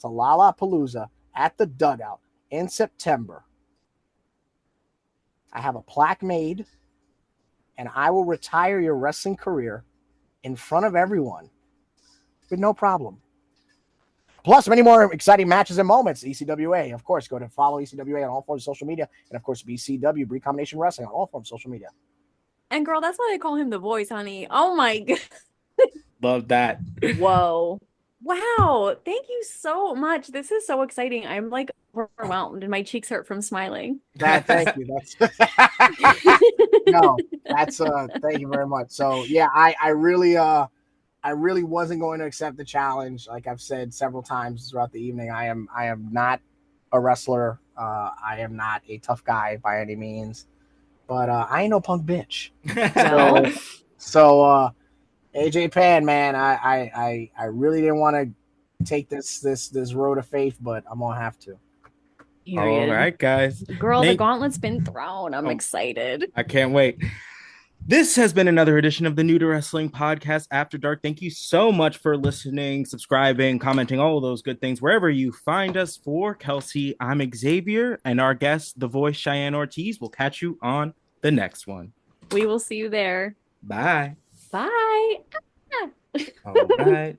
to Lollapalooza at the Dugout in September. I have a plaque made, and I will retire your wrestling career in front of everyone with no problem. Plus, many more exciting matches and moments. ECWA, of course. Go to follow ECWA on all forms of social media. And, of course, BCW, Breed Combination Wrestling, on all forms of social media. And girl, that's why they call him the voice, honey. Oh my God. Love that. Whoa. Wow. Thank you so much. This is so exciting. I'm like overwhelmed and my cheeks hurt from smiling. Thank you. Thank you very much. So yeah, I really wasn't going to accept the challenge. Like I've said several times throughout the evening, I am not a wrestler. I am not a tough guy by any means, but I ain't no punk bitch. So AJ Pan, man, I really didn't want to take this road of faith, but I'm gonna have to. Period. All right, guys. Girl, the gauntlet's been thrown. I'm excited. I can't wait. This has been another edition of the New to Wrestling Podcast After Dark. Thank you so much for listening, subscribing, commenting, all of those good things wherever you find us. For Kelsey, I'm Xavier, and our guest, the voice Cheyenne Ortiz. We'll catch you on the next one. We will see you there. Bye. Bye. All right.